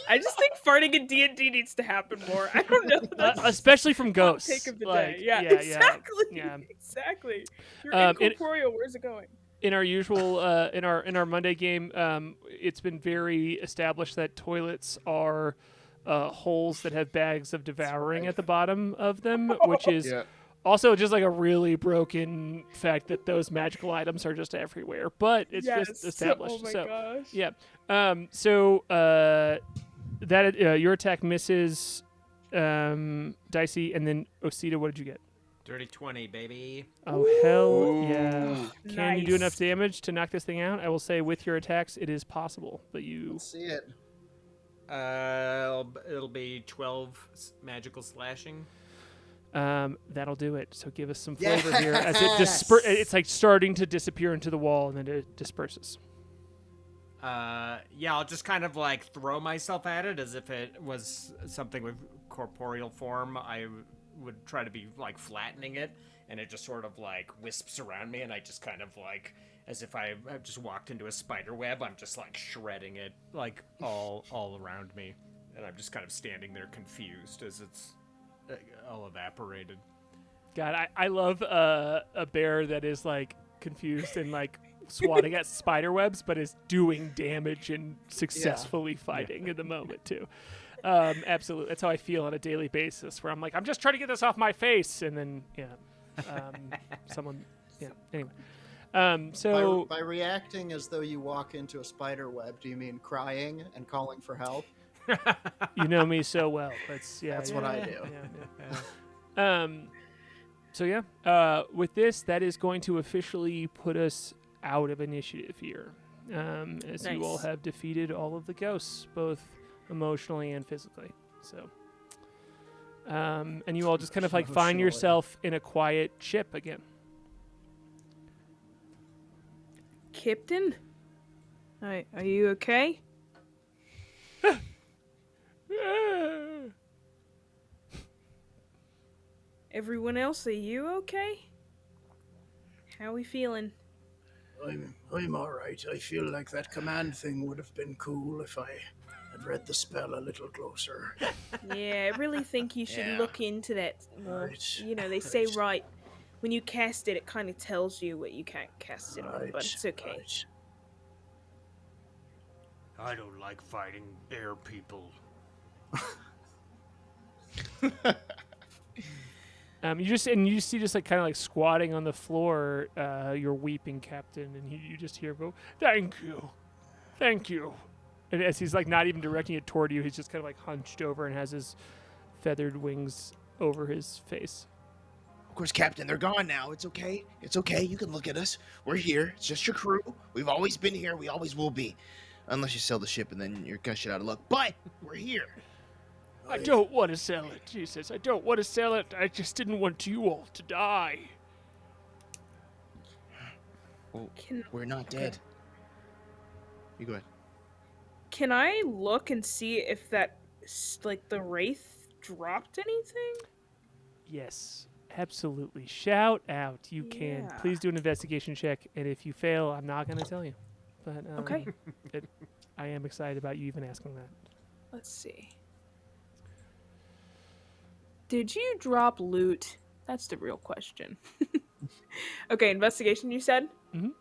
I just think farting in D&D needs to happen more. I don't know. That's Especially from hot ghosts. take of the Like, day. Yeah, yeah, exactly. yeah. Exactly. You're It- incorporeal. Where's it going? In our usual in our Monday game, it's been very established that toilets are holes that have bags of devouring at the bottom of them, which is Yeah. also just like a really broken fact that those magical icms are just everywhere. But it's just established. Oh my so gosh. yeah. That your attack misses, Dicey, and then Osita. What did you get? Dirty 20, baby. Oh hell yeah! Can you do Nice. enough damage to knock this thing out? I will say with your attacks, it is possible, but you. Let's see it. It'll be 12 magical slashing. That'll do it. So give us some flavor Yes! here as it it's like starting to disappear into the wall and then it disperses. Yeah, I'll just kind of like throw myself at it as if it was something with corporeal form. I would try to be like flattening it, and it just sort of like wisps around me, and I just kind of like, as if I just walked into a spider web, I'm just like shredding it like all around me, and I'm just kind of standing there confused as it's all evaporated. God, I love a bear that is like confused and like swatting at spider webs, but is doing damage and successfully fighting in the moment too. Absolutely, that's how I feel on a daily basis. Where I'm like, I'm just trying to get this off my face, and then someone, Anyway, so By reacting as though you walk into a spider web, do you mean crying and calling for help? you know me so well. That's what I do. So with this, that is going to officially put us out of initiative here, as you all Nice. have defeated all of the ghosts, both emotionally and physically. So, and you all just kind of like find Emotionally. yourself in a quiet ship again. Captain? Are you okay? Everyone else, are you okay? How we feeling? I'm all right. I feel like that command thing would have been cool if I had read the spell a little closer. Yeah, I really think you should Yeah. look into that more. Right. You know, they say when you cast it, it kind of tells you what you can't cast it on, Right, but it's okay. right. I don't like fighting bear people. You see just like kind of like squatting on the floor, your weeping captain, and you just hear him go, thank you. And as he's like not even directing it toward you, he's just kind of like hunched over and has his feathered wings over his face. Of course, Captain, they're gone now. It's okay. It's okay. You can look at us. We're here. It's just your crew. We've always been here. We always will be. Unless you sell the ship and then you're kind of shit out of luck. But we're here. I don't want to sell it, he says. I don't want to sell it. I just didn't want you all to die. Well, Can- we're not dead. You go ahead. Can I look and see if that, like, the wraith dropped anything? Yes, absolutely. Shout out. You can. Yeah. Please do an investigation check, and if you fail, I'm not going to tell you. But Okay. I am excited about you even asking that. Let's see. Did you drop loot? That's the real question. Okay, investigation, you said? Mhm.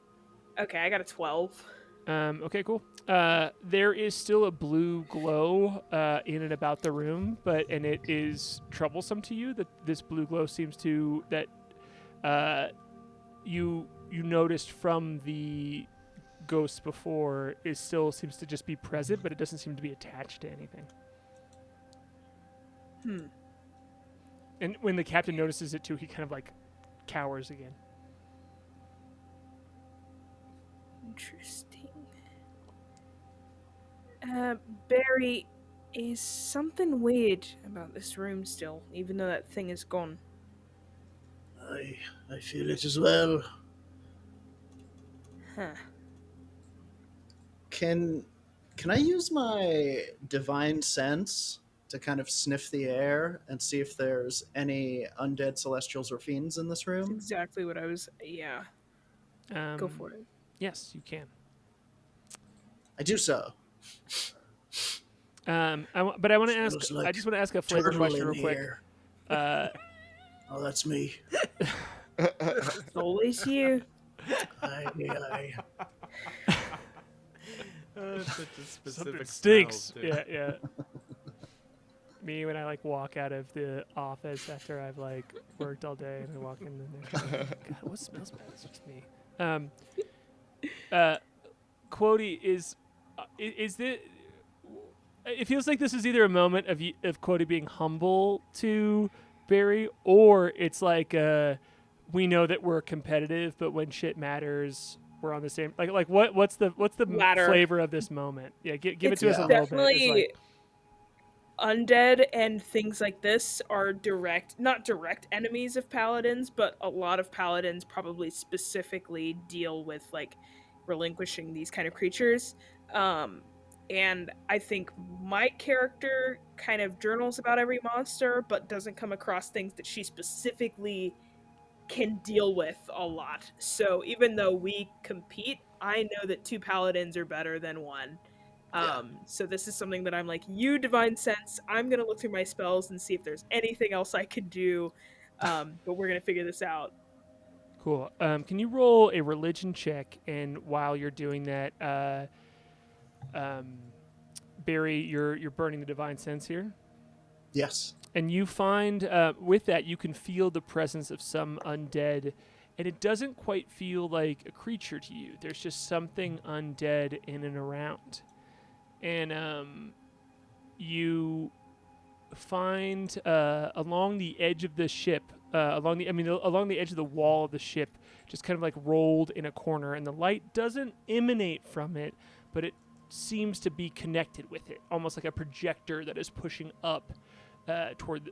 Okay, I got a 12. Okay, cool. There is still a blue glow in and about the room, and it is troublesome to you that this blue glow seems to you noticed from the ghosts before still seems to just be present, but it doesn't seem to be attached to anything. And when the captain notices it too, he kind of like cowers again. Interesting. Barry, is something weird about this room still, even though that thing is gone? I feel it as well. Huh. Can I use my divine sense to kind of sniff the air and see if there's any undead celestials or fiends in this That's room? exactly what I was. Yeah, go for it. Yes, you can. I do so. But I want to ask. Smells like I just want to ask a flavor Turtle question in real quick. here. Uh, Oh, that's me. It's always you. I Such a specific something smell, stinks. too. Yeah. Me when I like walk out of the office after I've like worked all day and I walk in and there's like, God, what smells bad? It's just me. Quody is this? It feels like this is either a moment of Quody being humble to Barry, or it's like we know that we're competitive, but when shit matters, we're on the same. Like what's the Latter. flavor of this moment? Yeah, give it It's to us a little bit. It's definitely like, undead and things like this are not direct enemies of paladins, but a lot of paladins probably specifically deal with like relinquishing these kind of creatures. And I think my character kind of journals about every monster, but doesn't come across things that she specifically can deal with a lot. So even though we compete, I know that 2 paladins are better than 1. So this is something that I'm like, you divine sense, I'm gonna look through my spells and see if there's anything else I could do. But we're gonna figure this out. cool. Can you roll a religion check? And while you're doing that, Barry, you're burning the divine sense here. Yes. And you find with that you can feel the presence of some undead, and it doesn't quite feel like a creature to you. There's just something undead in and around, and you find along the edge of the ship, along the edge of the wall of the ship, just kind of like rolled in a corner, and the light doesn't emanate from it, but it seems to be connected with it, almost like a projector that is pushing up toward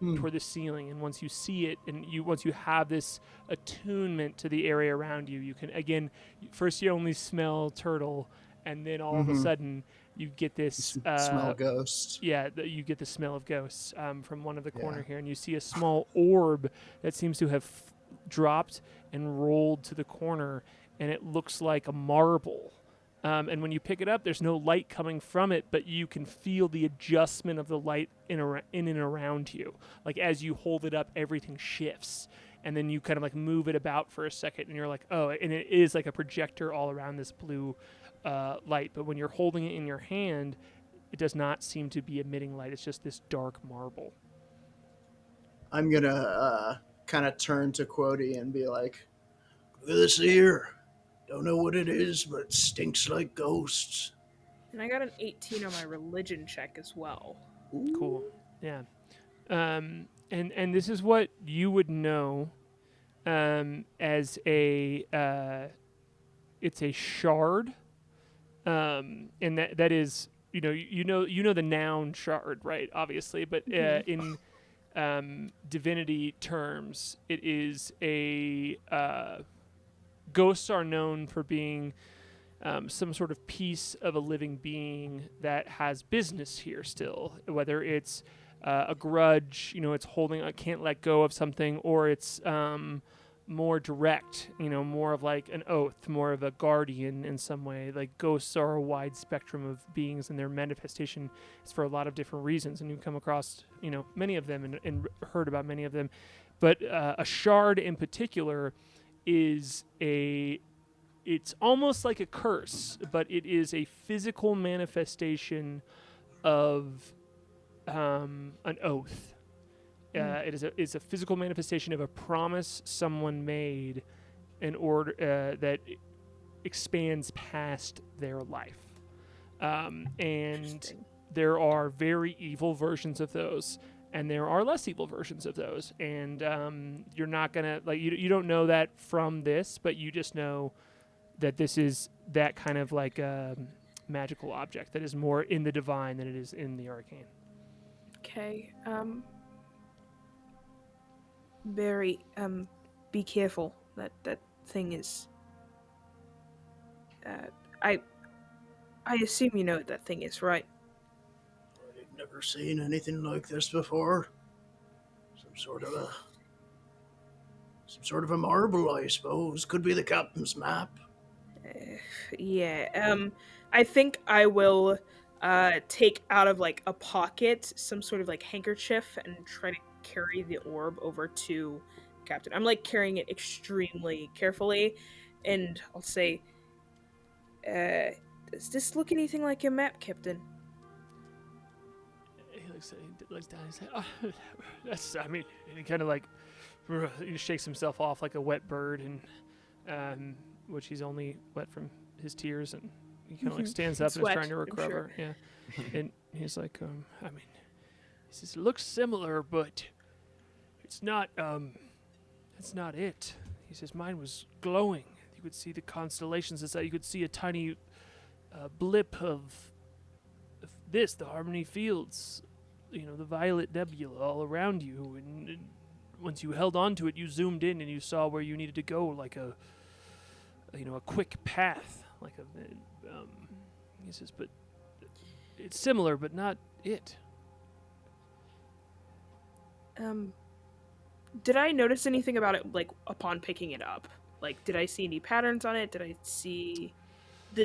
the ceiling. And once you see it, and once you have this attunement to the area around you, you can again. First, you only smell turtle, and then all of a sudden, you get this Smell ghosts. Yeah, you get the smell of ghosts from one of the corner here, and you see a small orb that seems to have dropped and rolled to the corner, and it looks like a marble. And when you pick it up, there's no light coming from it, but you can feel the adjustment of the light in and around you. Like as you hold it up, everything shifts, and then you kind of like move it about for a second, and you're like, oh, and it is like a projector all around this blue light. But when you're holding it in your hand, it does not seem to be emitting light. It's just this dark marble. I'm gonna kind of turn to Quody and be like, Look at this here. Don't know what it is, but it stinks like ghosts. And I got an 18 on my religion check as well. Cool. Yeah. And this is what you would know as a it's a shard and that is, you know the noun shard, right? Obviously, but in divinity terms, it is a ghosts are known for being some sort of piece of a living being that has business here still, whether it's a grudge, it's holding, can't let go of something, or it's more direct, more of like an oath, more of a guardian in some way. Like ghosts are a wide spectrum of beings, and their manifestation is for a lot of different reasons. And you come across, many of them and heard about many of them. But a shard in particular is it's almost like a curse, but it is a physical manifestation of an oath. It's a physical manifestation of a promise someone made in order that expands past their life. And there are very evil versions of those, and there are less evil versions of those. And you're not gonna you don't know that from this, but you just know that this is that kind of like magical object that is more in the divine than it is in the arcane. Okay. Barry, be careful. That thing is. I assume you know what that thing is, right? I've never seen anything like this before. Some sort of a marble, I suppose. Could be the captain's map. Yeah. I think I will take out of like a pocket some sort of like handkerchief and try to carry the orb over to Captain. I'm like carrying it extremely carefully, and I'll say, does this look anything like your map, Captain? He looks down. He's like, oh, that's. I mean, he kind of like he shakes himself off like a wet bird, and which he's only wet from his tears, and he kind of like stands up and is trying to recover. Sure. Yeah, and he's like, I mean, he says, it looks similar, but it's not. It's not it. He says, mine was glowing. You could see the constellations. It's like you could see a tiny blip of this, the Harmony Fields, the Violet Nebula all around you. And once you held on to it, you zoomed in and you saw where you needed to go, like a quick path. He says, but it's similar, but not it. Did I notice anything about it, like, upon picking it up? Like, did I see any patterns on it? Did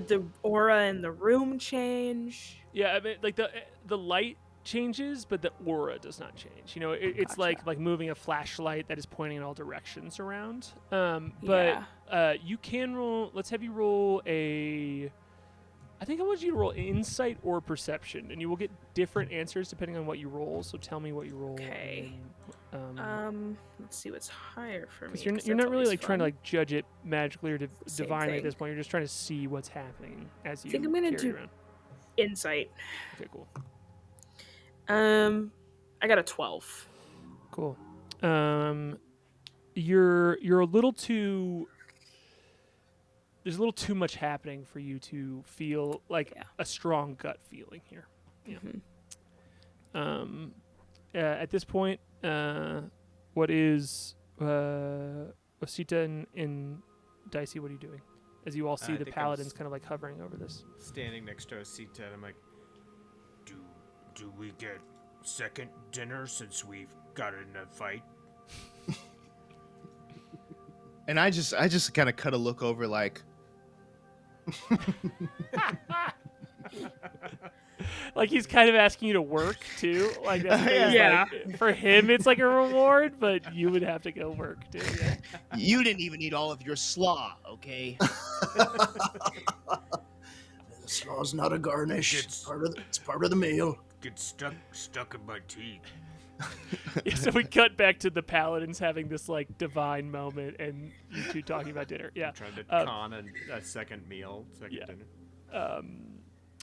the aura in the room change? Yeah, I mean, like, the light changes, but the aura does not change. It's Gotcha. like moving a flashlight that is pointing in all directions around. You can roll, let's have you roll I think I want you to roll insight or perception, and you will get different answers depending on what you roll, so tell me what you roll. Okay. Let's see what's higher for me. Because you're not really like trying to like judge it magically or divinely at this point. You're just trying to see what's happening as you I think I'm gonna do around. Insight. Okay, cool. I got a 12. Cool. You're a little too. There's a little too much happening for you to feel like a strong gut feeling here. Yeah. Mm-hmm. At this point, what is Osita and Dicey? What are you doing? As you all see the paladins kind of like hovering over this. Standing next to Osita, and I'm like, do we get second dinner since we've got in a fight? And I just kind of cut a look over like. Like he's kind of asking you to work too. Like that's Yeah. like, for him it's like a reward, but you would have to go work too. Yeah. You didn't even eat all of your slaw, okay? The slaw's not a garnish. It's part of the meal. Gets stuck in my teeth. Yeah, so we cut back to the paladins having this like divine moment, and you two talking about dinner. Yeah, I'm trying to con a second meal, dinner.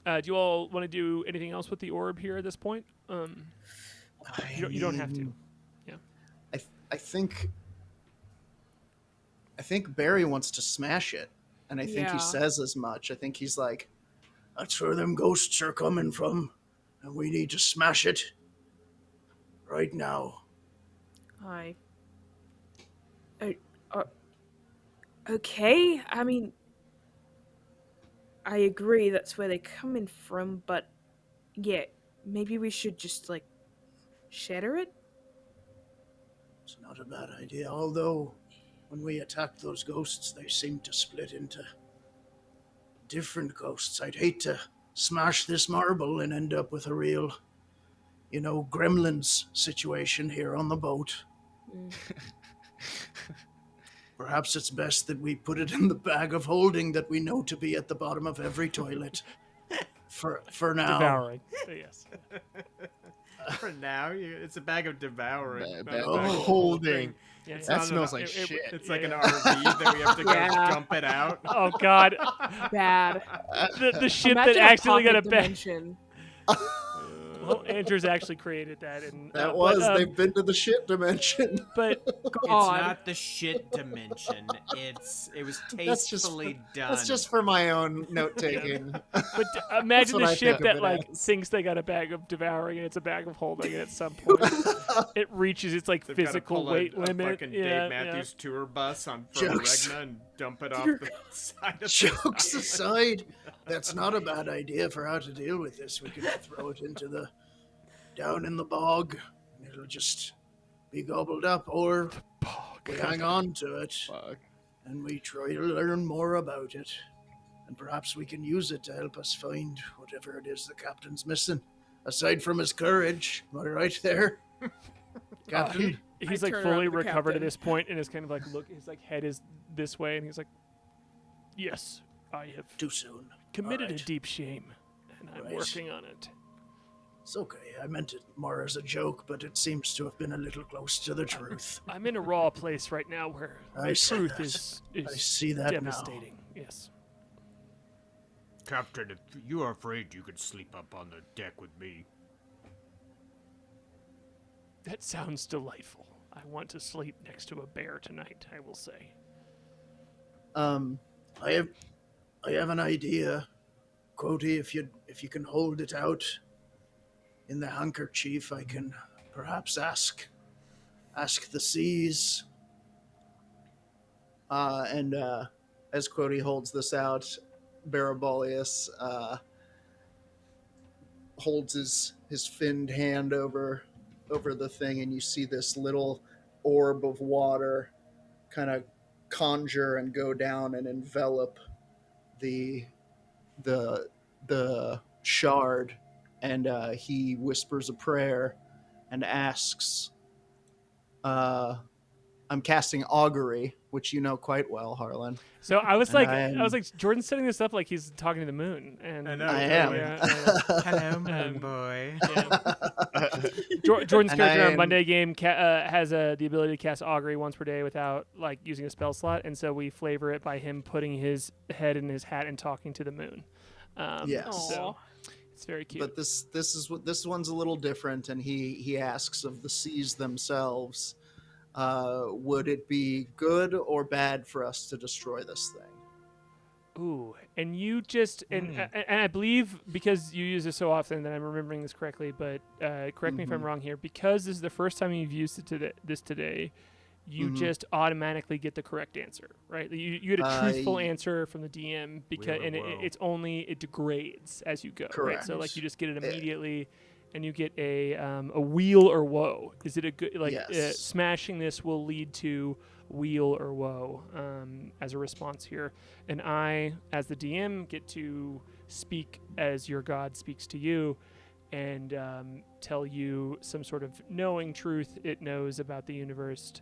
Do you all want to do anything else with the orb here at this point? You don't have to. Yeah. I think Barry wants to smash it, and I think he says as much. I think he's like, That's where them ghosts are coming from, and we need to smash it right now. I. Uh, okay. I mean, I agree that's where they're coming from, but yeah, maybe we should just like shatter it. It's not a bad idea, although when we attacked those ghosts, they seemed to split into different ghosts. I'd hate to smash this marble and end up with a real, gremlins situation here on the boat. Perhaps it's best that we put it in the bag of holding that we know to be at the bottom of every toilet. For now. Devouring. Yes. For now, it's a bag of devouring. not a Bag bag of of holding. Yeah, It's yeah. That not smells an- like shit. It's like an RV that we have to go Yeah. dump it out. Oh God, Bad. the ship that Imagine a accidentally got a pocket bag. dimension. Well, Andrew's actually created that, and They've been to the shit dimension. but It's God. not the shit dimension. It was That's just tastefully done. That's just for my own note taking. imagine what the I ship think of that it like as. thinks they got a bag of devouring and it's a bag of holding, and at some point it reaches its like They've gotta physical pull weight a limit. fucking Yeah, Dave Matthews tour bus from Jokes. Regna and dump it off the side of Jokes the aside, that's not a bad idea for how to deal with this. We could throw it down in the bog, and it'll just be gobbled up, or we hang on to it, Fuck. and we try to learn more about it. And perhaps we can use it to help us find whatever it is the captain's missing. Aside from his courage. Am I right there? Captain? He's I like turn fully around to the recovered at captain. this point and is kind of like his like head is this way, and he's like, yes, I have Too soon. committed Alright. a deep shame, and I'm Right. working on it. It's okay. I meant it more as a joke, but it seems to have been a little close to the truth. I'm in a raw place right now where I the see truth that. is I see that now. devastating. Yes. Captain, if you are afraid, you could sleep up on the deck with me. That sounds delightful. I want to sleep next to a bear tonight, I will say. I have an idea, Quoty. If you can hold it out in the handkerchief, I can perhaps ask the seas. And as Quody holds this out, Barabolius holds his finned hand over the thing, and you see this little orb of water kind of conjure and go down and envelop the shard, and he whispers a prayer and asks, I'm casting augury, which you know quite well, Harlan. So I was And like, Jordan's setting this up like he's talking to the moon, and I know, I am. Hello, moon boy. Jordan's And character in I our am- Monday game has the ability to cast augury once per day without like using a spell slot, and so we flavor it by him putting his head in his hat and talking to the moon. Yes. So Aw. it's very cute. But this one's a little different, and he asks of the seas themselves, would it be good or bad for us to destroy this thing? Ooh, and you just and I believe because you use it so often that I'm remembering this correctly, but correct me if I'm wrong here. Because this is the first time you've used it today, you just automatically get the correct answer, right? You get a truthful answer from the DM because Wheel or and woe. it degrades as you go, right? Correct. So like you just get it immediately. And you get a wheel or woe. Is it a good Yes. smashing this will lead to wheel or woe as a response here, and I, as the DM, get to speak as your god speaks to you, and tell you some sort of knowing truth it knows about the universe,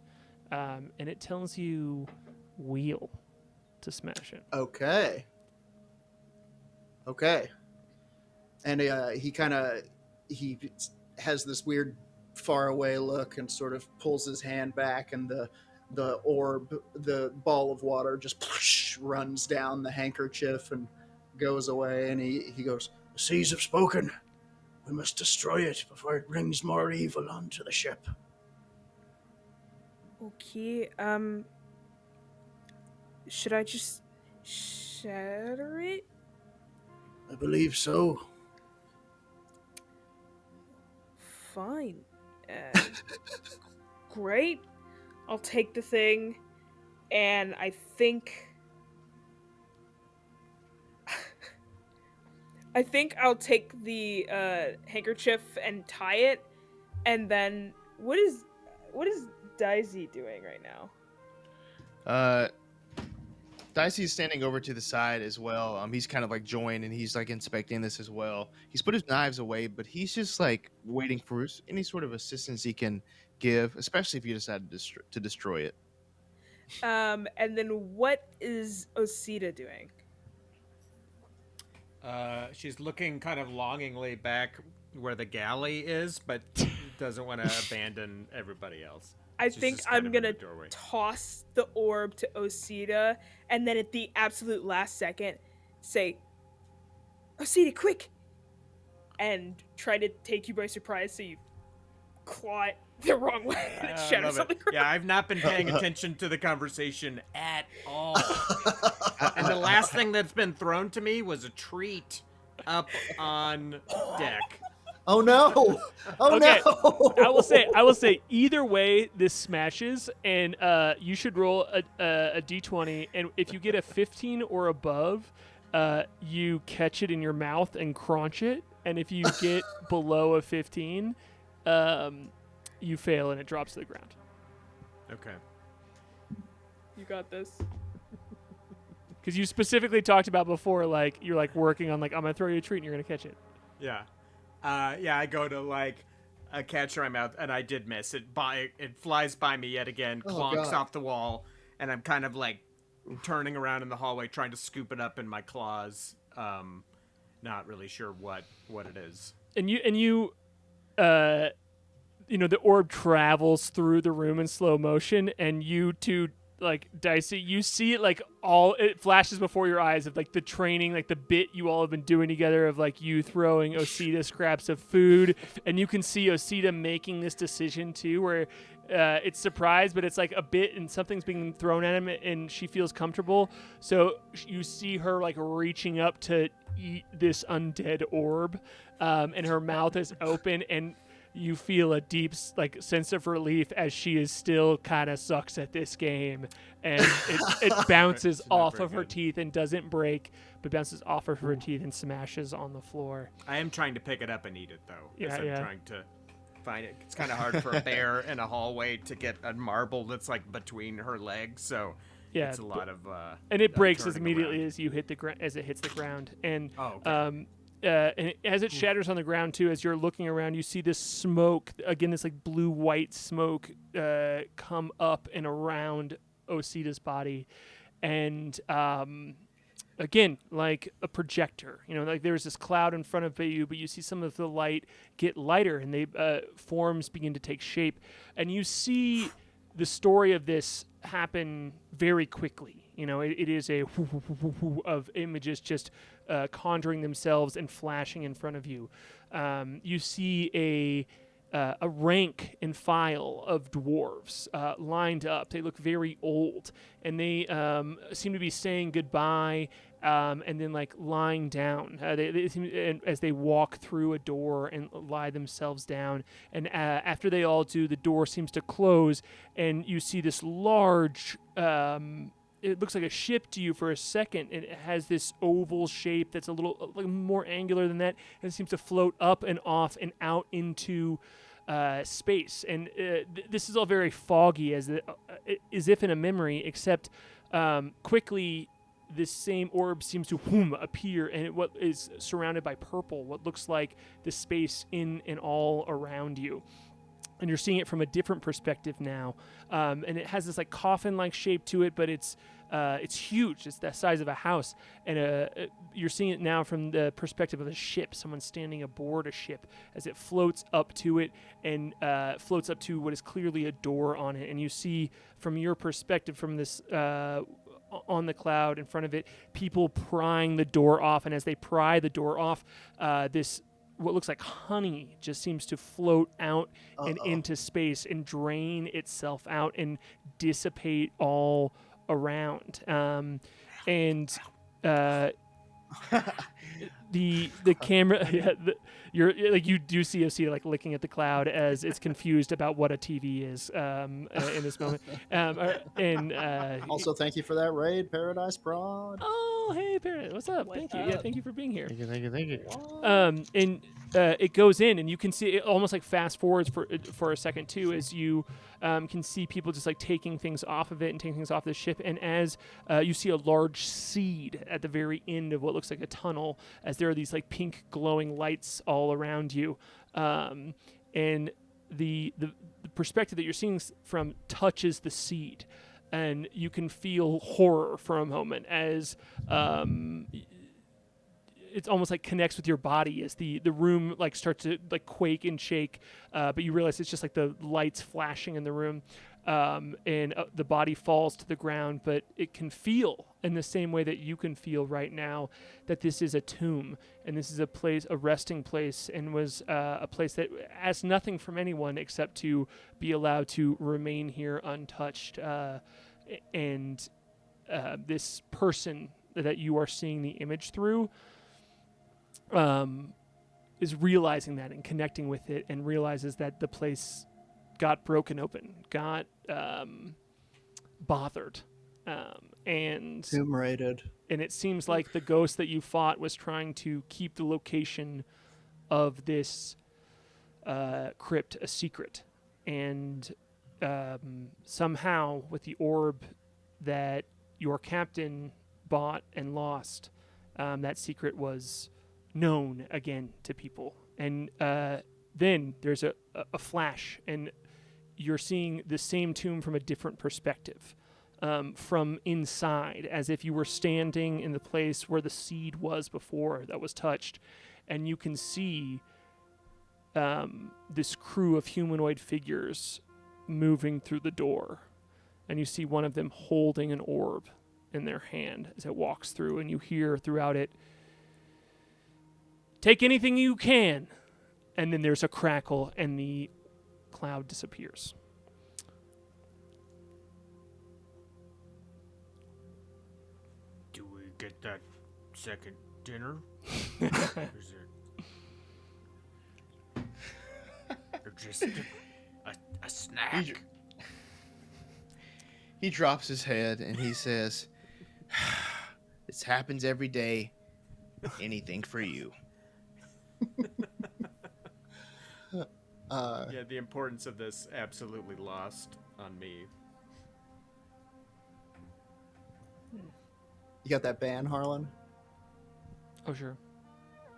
and it tells you wheel to smash it. Okay. And he has this weird faraway look and sort of pulls his hand back, and the orb, the ball of water, just runs down the handkerchief and goes away. And he goes, The seas have spoken. We must destroy it before it brings more evil onto the ship. Okay, should I just shatter it? I believe so. Fine. Great. I'll take the thing, and I think I'll take the handkerchief and tie it, and then what is Daisy doing right now? Dicey's standing over to the side as well. He's kind of like joined, and he's like inspecting this as well. He's put his knives away, but he's just like waiting for any sort of assistance he can give, especially if you decide to destroy it. And then what is Osita doing? She's looking kind of longingly back where the galley is, but doesn't want to abandon everybody else. I She's think just kind I'm of in the gonna doorway. toss the orb to Osita, and then at the absolute last second, say, "Osita, quick!" and try to take you by surprise, so you claw it the wrong way and it I shatters love on the it. ground. Yeah, I've not been paying attention to the conversation at all. And the last thing that's been thrown to me was a treat up on deck. Oh no! Oh Okay. no! I will say either way this smashes, and you should roll a d20, and if you get a 15 or above, you catch it in your mouth and crunch it, and if you get below a 15, you fail and it drops to the ground. Okay. You got this. Because you specifically talked about before, like you're like working on like I'm gonna throw you a treat and you're gonna catch it. Yeah. I go to like a catch my mouth, and I did miss it. It flies by me yet again, clonks God. off the wall, and I'm kind of like turning around in the hallway, trying to scoop it up in my claws. Not really sure what it is. And you the orb travels through the room in slow motion, and you two, like Dicey, you see it like all it flashes before your eyes of like the training, like the bit you all have been doing together of like you throwing Osita scraps of food, and you can see Osita making this decision too, where it's surprise, but it's like a bit and something's being thrown at him, and she feels comfortable. So you see her like reaching up to eat this undead orb, and her mouth is open, and you feel a deep like sense of relief as she is still kind of sucks at this game, and it bounces It's not off very of her good. teeth and doesn't break, but bounces off of her teeth and smashes on the floor. I am trying to pick it up and eat it, though. Yeah, I'm yeah. trying to find it. It's kind of hard for a bear in a hallway to get a marble that's like between her legs, so Yeah, it's a lot of. and it breaks as turning immediately around. as you hit the as it hits the ground, and Oh, okay. and as it shatters on the ground too, as you're looking around, you see this smoke again, this like blue-white smoke come up and around Osita's body, and again, like a projector, like there's this cloud in front of you, but you see some of the light get lighter, and they forms begin to take shape, and you see the story of this happen very quickly. It is a of images just conjuring themselves and flashing in front of you. You see a rank and file of dwarves lined up. They look very old, and they seem to be saying goodbye, and then like lying down. They seem, and as they walk through a door and lie themselves down. And after they all do, the door seems to close, and you see this large. It looks like a ship to you for a second, and it has this oval shape that's a little like more angular than that, and it seems to float up and off and out into space. And this is all very foggy, as if in a memory, except quickly this same orb seems to appear, and what is surrounded by purple, what looks like the space in and all around you. And you're seeing it from a different perspective now, and it has this like coffin-like shape to it, but it's huge. It's the size of a house, and you're seeing it now from the perspective of a ship. Someone standing aboard a ship as it floats up to it, and floats up to what is clearly a door on it. And you see from your perspective, from this on the cloud in front of it, people prying the door off, and as they pry the door off, this what looks like honey just seems to float out and into space and drain itself out and dissipate all around. the camera, you're like you do see OC like looking at the cloud as it's confused about what a TV is in this moment. Also, thank you for that raid, Paradise Broad. Oh, hey, Parrot, what's up? Thank you. Yeah, thank you for being here. Thank you. And it goes in, and you can see it almost like fast forwards for a second too, as you can see people just like taking things off of it and taking things off the ship. And as you see a large seed at the very end of what looks like a tunnel, as there are these like pink glowing lights all around you, and the perspective that you're seeing from touches the seed, and you can feel horror for a moment as it's almost like connects with your body as the room like starts to like quake and shake, but you realize it's just like the lights flashing in the room, and the body falls to the ground, but it can feel in the same way that you can feel right now that this is a tomb, and this is a resting place, and was a place that asks nothing from anyone except to be allowed to remain here untouched, and this person that you are seeing the image through is realizing that and connecting with it, and realizes that the place got broken open, got bothered, and Tomb raided. And it seems like the ghost that you fought was trying to keep the location of this crypt a secret, and somehow with the orb that your captain bought and lost, that secret was known again to people. And then there's a flash, and you're seeing the same tomb from a different perspective, from inside, as if you were standing in the place where the seed was before that was touched, and you can see this crew of humanoid figures moving through the door, and you see one of them holding an orb in their hand as it walks through, and you hear throughout it, "Take anything you can," and then there's a crackle, and the cloud disappears. Do we get that second dinner? Or is it or just a snack? He drops his head and he says, "This happens every day. Anything for you." Yeah, the importance of this absolutely lost on me. You got that ban, Harlan, Oh, sure.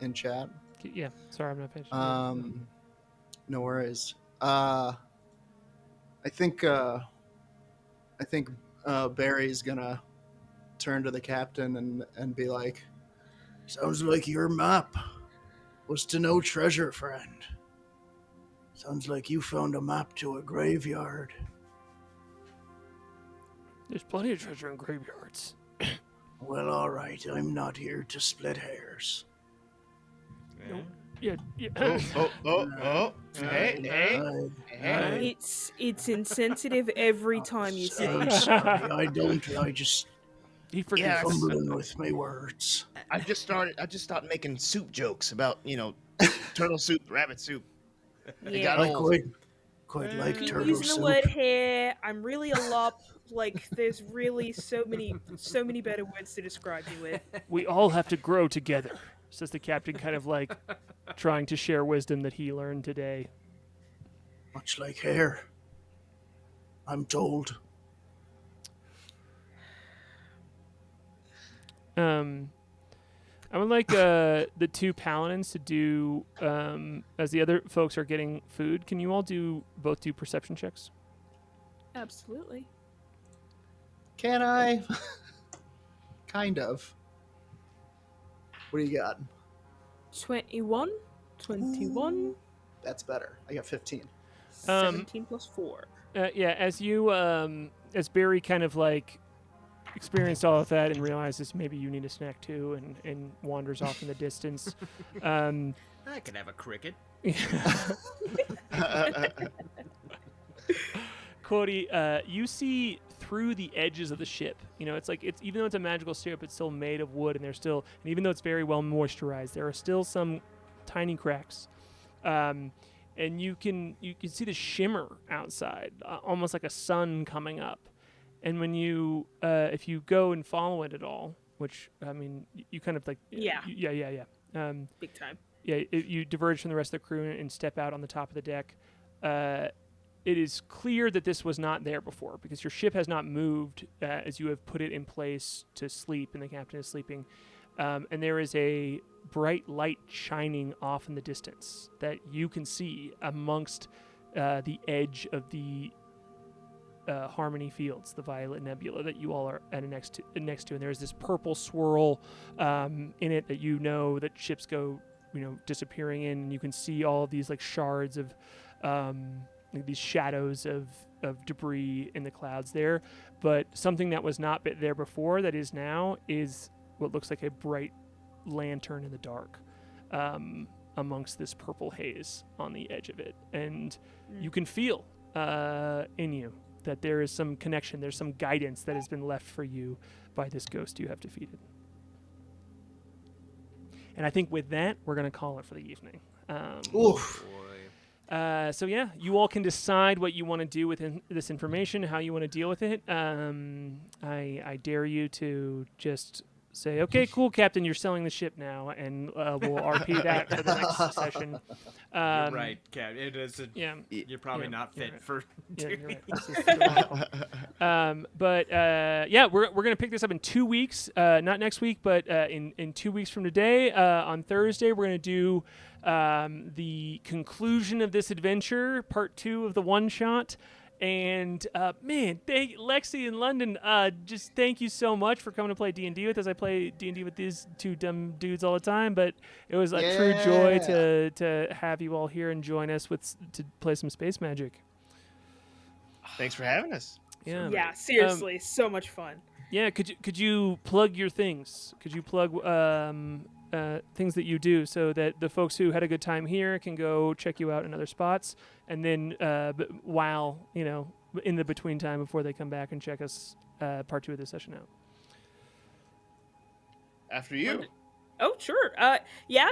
in chat? Yeah, sorry, I'm not paying attention. No worries. I think Barry's gonna turn to the captain and be like, Sounds like your map was to no treasure, friend. Sounds like you found a map to a graveyard. There's plenty of treasure in graveyards. Well, all right. I'm not here to split hairs. Yeah. Yeah. Hey. It's insensitive every time you say I'm it. sorry. I just He forgets. fumbling with my words. I just started making soup jokes about, turtle soup, rabbit soup. It got I old. quite like Keep turtle using the soup. word hair. I'm really a lop. Like, there's really so many better words to describe you with. We all have to grow together, says the captain, kind of like trying to share wisdom that he learned today. Much like hair. I'm told. I would like the two paladins to do, as the other folks are getting food, can you all both do perception checks? Absolutely. "Can I?" Kind of. What do you got? 21. That's better. I got 15. 17 plus 4. Yeah, as you, as Barry kind of like experienced all of that and realizes maybe you need a snack too, and wanders off in the distance. I could have a cricket. Cody, you see through the edges of the ship. You know, it's even though it's a magical ship, it's still made of wood, and even though it's very well moisturized, there are still some tiny cracks. And you can see the shimmer outside, almost like a sun coming up. And when if you go and follow it at all, which I mean, you kind of like Yeah. big time. Yeah, you diverge from the rest of the crew and step out on the top of the deck. It is clear that this was not there before because your ship has not moved as you have put it in place to sleep, and the captain is sleeping. And there is a bright light shining off in the distance that you can see amongst the edge of the Harmony Fields, the Violet Nebula that you all are next to. And there's this purple swirl in it that that ships go, disappearing in. And you can see all of these like shards of these shadows of debris in the clouds there. But something that was not there before that is now is what looks like a bright lantern in the dark amongst this purple haze on the edge of it. And you can feel in you that there is some connection, there's some guidance that has been left for you by this ghost you have defeated. And I think with that, we're going to call it for the evening. Oof. So yeah, you all can decide what you want to do with this information, how you want to deal with it. I dare you to just say, okay, cool, Captain, you're selling the ship now, and we'll RP that for the next session. You're right, Cap. It is. You're probably not fit right. for. Yeah, you're right. This is delightful. We're gonna pick this up in 2 weeks. Not next week, but in 2 weeks from today, on Thursday, we're gonna do the conclusion of this adventure, part 2 of the one shot. And thank Lexi and London. Just thank you so much for coming to play D&D with us. I play D&D with these two dumb dudes all the time, but it was a true joy to have you all here and join us to play some space magic. Thanks for having us. Yeah, seriously, so much fun. Yeah, could you plug your things? Could you plug things that you do so that the folks who had a good time here can go check you out in other spots, and then while in the between time before they come back and check us part 2 of this session out. After you. Oh, sure.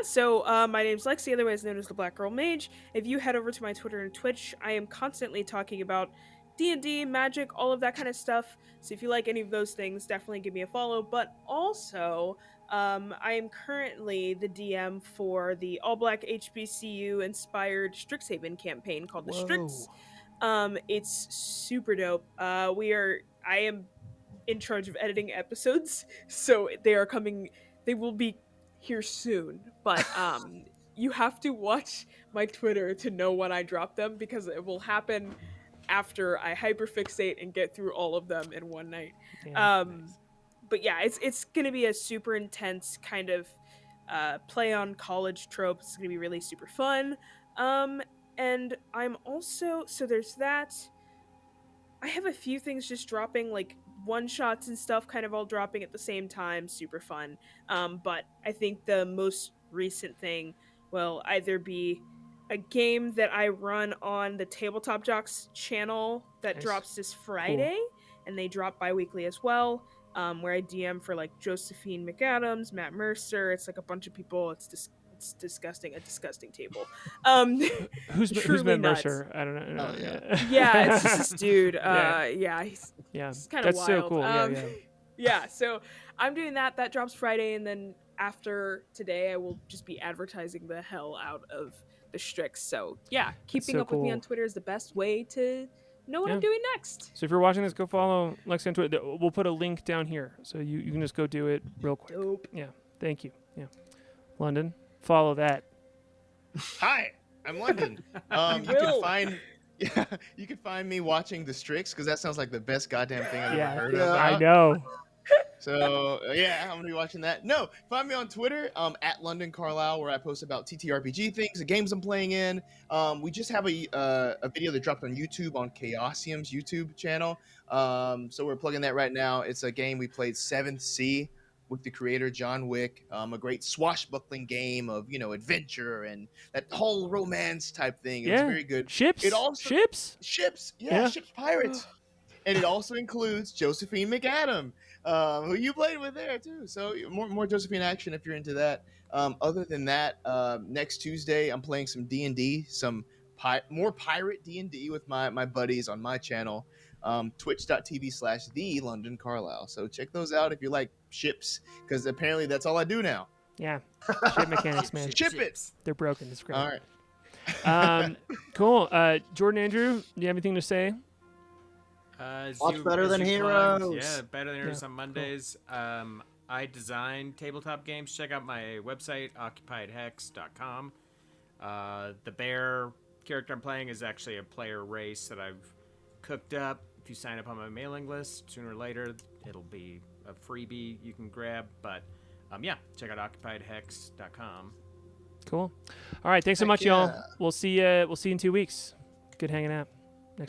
So my name's Lexi, otherwise known as the Black Girl Mage. If you head over to my Twitter and Twitch, I am constantly talking about D&D, magic, all of that kind of stuff. So if you like any of those things, definitely give me a follow. But also, I am currently the DM for the all-black HBCU-inspired Strixhaven campaign called the Strix. It's super dope. I am in charge of editing episodes, so they will be here soon. But you have to watch my Twitter to know when I drop them, because it will happen after I hyperfixate and get through all of them in one night. Yeah, nice. But yeah, it's gonna be a super intense kind of play on college tropes. It's gonna be really super fun. And I'm also, so there's that. I have a few things just dropping, like one-shots and stuff kind of all dropping at the same time. Super fun. But I think the most recent thing will either be a game that I run on the Tabletop Jocks channel that Nice. drops this Friday, and they drop bi-weekly as well, where I DM for like Josephine McAdams, Matt Mercer. It's like a bunch of people. It's disgusting, a disgusting table. Who's truly Matt nuts. Mercer? I don't know. Yeah, it's just this dude. He's kind of that's wild. so cool. Yeah, so I'm doing that. That drops Friday, and then after today, I will just be advertising the hell out of the Strix. So yeah, keeping so up with me cool. on Twitter is the best way to know what I'm doing next. So if you're watching this, go follow Lexi on Twitter. We'll put a link down here, so you can just go do it real quick. Dope. Yeah, thank you. Yeah, London, follow that. Hi, I'm London. You can find me watching the Strix, because that sounds like the best goddamn thing I've ever heard of. I know. So I'm gonna be watching that. No, find me on Twitter, at London Carlisle, where I post about TTRPG things, the games I'm playing in. We just have a video that dropped on YouTube on Chaosium's YouTube channel. So we're plugging that right now. It's a game we played, 7th Sea. with the creator John Wick, a great swashbuckling game of adventure and that whole romance type thing. It was very good. Ships. It also Ships. ships, Yeah. ships, pirates. And it also includes Josephine McAdam, who you played with there too. So more Josephine action if you're into that. Other than that, next Tuesday I'm playing some D&D, some more pirate D&D with my buddies on my channel, twitch.tv/the London Carlisle. So check those out if you like ships, because apparently that's all I do now. Yeah. Ship mechanics, man. Ship it. They're broken. It's great. All right. Cool. Jordan, Andrew, do you have anything to say? Watch Better Than Heroes. Yeah, Better Than Heroes Yeah, on Mondays. I design tabletop games. Check out my website, occupiedhex.com. The bear character I'm playing is actually a player race that I've cooked up. If you sign up on my mailing list, sooner or later, it'll be a freebie you can grab. But yeah, check out occupiedhex.com. Cool. All right. Thanks so much, y'all. We'll see you in 2 weeks. Good hanging out.